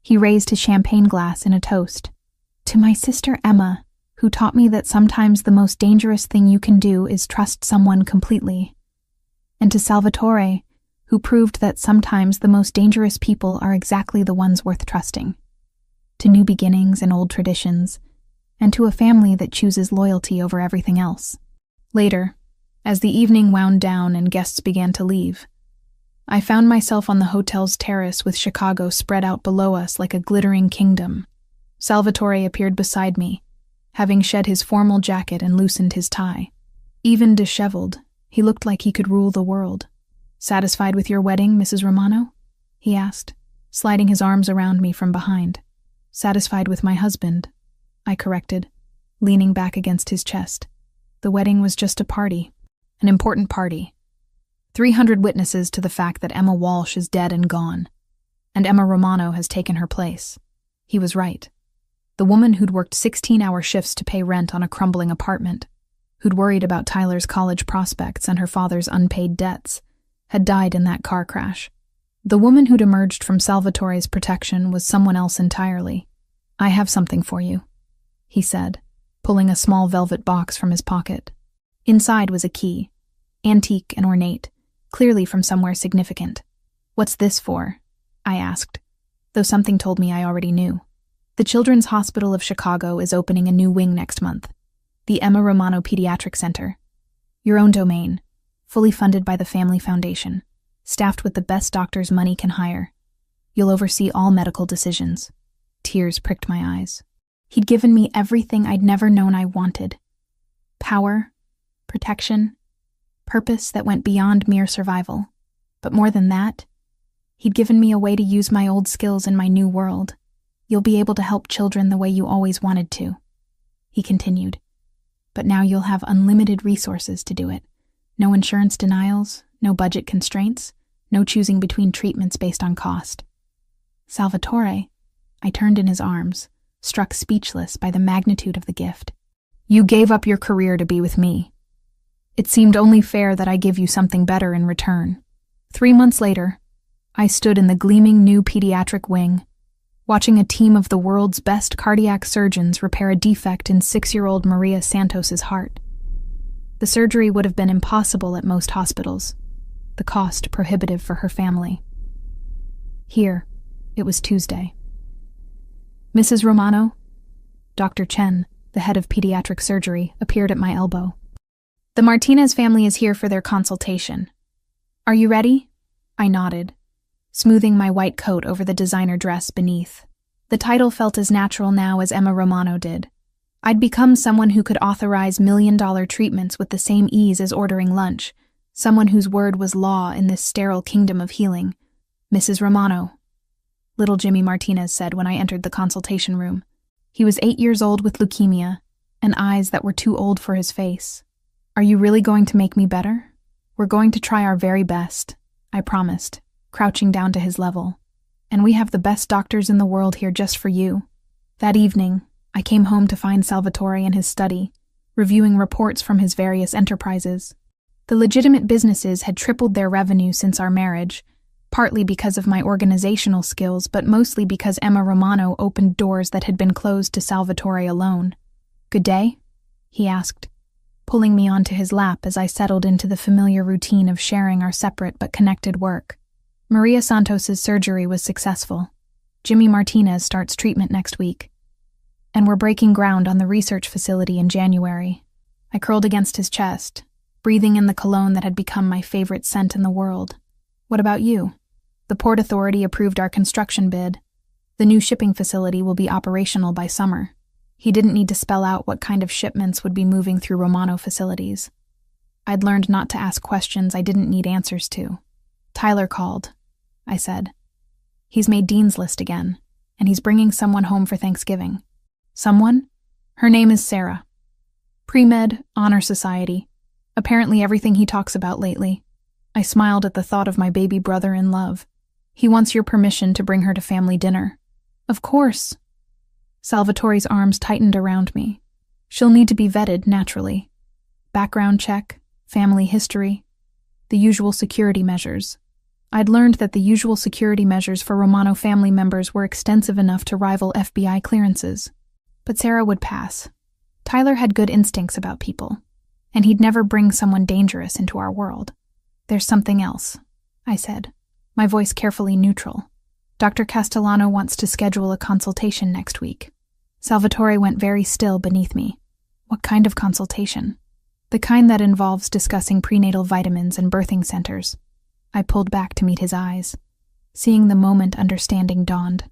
he raised his champagne glass in a toast. "To my sister Emma, who taught me that sometimes the most dangerous thing you can do is trust someone completely. And to Salvatore, who proved that sometimes the most dangerous people are exactly the ones worth trusting. To new beginnings and old traditions, and to a family that chooses loyalty over everything else. Later, as the evening wound down and guests began to leave, I found myself on the hotel's terrace with Chicago spread out below us like a glittering kingdom. Salvatore appeared beside me, having shed his formal jacket and loosened his tie. Even disheveled, he looked like he could rule the world. "Satisfied with your wedding, Mrs. Romano?" he asked, sliding his arms around me from behind. "Satisfied with my husband," I corrected, leaning back against his chest. The wedding was just a party, an important party. 300 witnesses to the fact that Emma Walsh is dead and gone, and Emma Romano has taken her place. He was right. The woman who'd worked 16-hour shifts to pay rent on a crumbling apartment, who'd worried about Tyler's college prospects and her father's unpaid debts, had died in that car crash. The woman who'd emerged from Salvatore's protection was someone else entirely. "I have something for you," he said, pulling a small velvet box from his pocket. Inside was a key, antique and ornate, clearly from somewhere significant. "What's this for?" I asked, though something told me I already knew. "The Children's Hospital of Chicago is opening a new wing next month, the Emma Romano Pediatric Center. Your own domain, fully funded by the Family Foundation, staffed with the best doctors money can hire. You'll oversee all medical decisions." Tears pricked my eyes. He'd given me everything I'd never known I wanted. Power, protection, purpose that went beyond mere survival. But more than that, he'd given me a way to use my old skills in my new world. "You'll be able to help children the way you always wanted to," he continued. "But now you'll have unlimited resources to do it. No insurance denials, no budget constraints, no choosing between treatments based on cost." "Salvatore," I turned in his arms, struck speechless by the magnitude of the gift. "You gave up your career to be with me. It seemed only fair that I give you something better in return." 3 months later, I stood in the gleaming new pediatric wing, watching a team of the world's best cardiac surgeons repair a defect in 6-year-old Maria Santos's heart. The surgery would have been impossible at most hospitals, the cost prohibitive for her family. Here, it was Tuesday. "Mrs. Romano?" Dr. Chen, the head of pediatric surgery, appeared at my elbow. "The Martinez family is here for their consultation. Are you ready?" I nodded, smoothing my white coat over the designer dress beneath. The title felt as natural now as Emma Romano did. I'd become someone who could authorize million-dollar treatments with the same ease as ordering lunch, someone whose word was law in this sterile kingdom of healing. "Mrs. Romano," little Jimmy Martinez said when I entered the consultation room. He was 8 years old with leukemia, and eyes that were too old for his face. "Are you really going to make me better?" "We're going to try our very best," I promised, crouching down to his level. "And we have the best doctors in the world here just for you." That evening, I came home to find Salvatore in his study, reviewing reports from his various enterprises. The legitimate businesses had tripled their revenue since our marriage, partly because of my organizational skills, but mostly because Emma Romano opened doors that had been closed to Salvatore alone. "Good day?" he asked, pulling me onto his lap as I settled into the familiar routine of sharing our separate but connected work. Maria Santos's surgery was successful. Jimmy Martinez starts treatment next week. And we're breaking ground on the research facility in January. I curled against his chest, breathing in the cologne that had become my favorite scent in the world. "What about you?" "The Port Authority approved our construction bid. The new shipping facility will be operational by summer." He didn't need to spell out what kind of shipments would be moving through Romano facilities. I'd learned not to ask questions I didn't need answers to. "Tyler called," I said. "He's made Dean's List again, and he's bringing someone home for Thanksgiving." "Someone?" "Her name is Sarah. Pre-med, Honor Society. Apparently everything he talks about lately." I smiled at the thought of my baby brother in love. "He wants your permission to bring her to family dinner." "Of course." Salvatore's arms tightened around me. "She'll need to be vetted, naturally. Background check, family history, the usual security measures." I'd learned that the usual security measures for Romano family members were extensive enough to rival FBI clearances. But Sarah would pass. Tyler had good instincts about people, and he'd never bring someone dangerous into our world. "There's something else," I said, my voice carefully neutral. "Dr. Castellano wants to schedule a consultation next week. Salvatore went very still beneath me. What kind of consultation? The kind that involves discussing prenatal vitamins and birthing centers. I pulled back to meet his eyes. Seeing the moment, understanding dawned.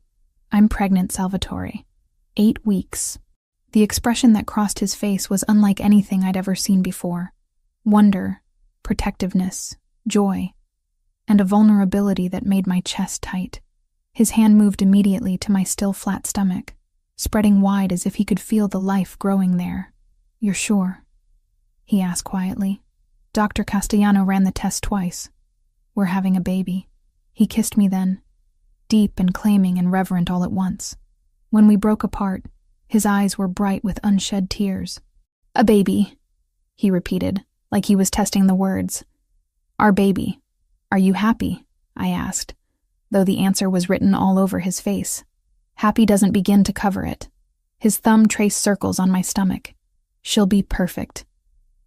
I'm pregnant, Salvatore. 8 weeks. The expression that crossed his face was unlike anything I'd ever seen before. Wonder, protectiveness, joy, and a vulnerability that made my chest tight. His hand moved immediately to my still flat stomach, spreading wide as if he could feel the life growing there. You're sure? He asked quietly. Dr. Castellano ran the test twice. We're having a baby. He kissed me then, deep and claiming and reverent all at once. When we broke apart, his eyes were bright with unshed tears. A baby, he repeated, like he was testing the words. Our baby. Are you happy? I asked, though the answer was written all over his face. Happy doesn't begin to cover it. His thumb traced circles on my stomach. She'll be perfect.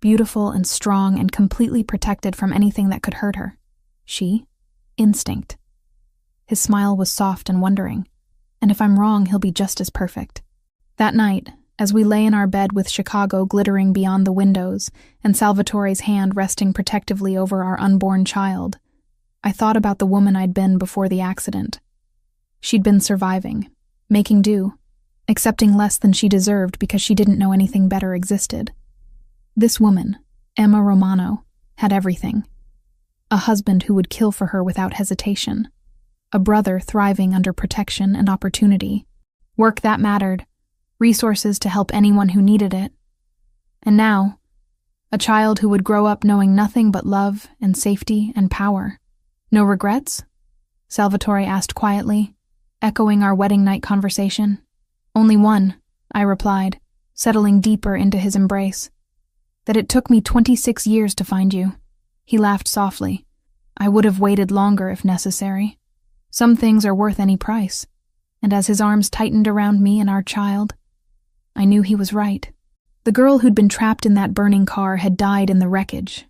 Beautiful and strong and completely protected from anything that could hurt her. She? Instinct. His smile was soft and wondering. And if I'm wrong, he'll be just as perfect. That night, as we lay in our bed with Chicago glittering beyond the windows and Salvatore's hand resting protectively over our unborn child, I thought about the woman I'd been before the accident. She'd been surviving, making do, accepting less than she deserved because she didn't know anything better existed. This woman, Emma Romano, had everything. A husband who would kill for her without hesitation. A brother thriving under protection and opportunity. Work that mattered. Resources to help anyone who needed it. And now, a child who would grow up knowing nothing but love and safety and power. No regrets? Salvatore asked quietly, echoing our wedding night conversation. Only one, I replied, settling deeper into his embrace. That it took me 26 years to find you. He laughed softly. I would have waited longer if necessary. Some things are worth any price. And as his arms tightened around me and our child, I knew he was right. The girl who'd been trapped in that burning car had died in the wreckage.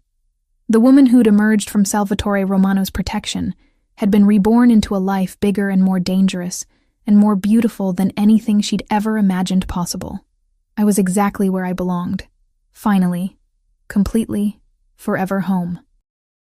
The woman who'd emerged from Salvatore Romano's protection had been reborn into a life bigger and more dangerous and more beautiful than anything she'd ever imagined possible. I was exactly where I belonged. Finally, completely, forever home.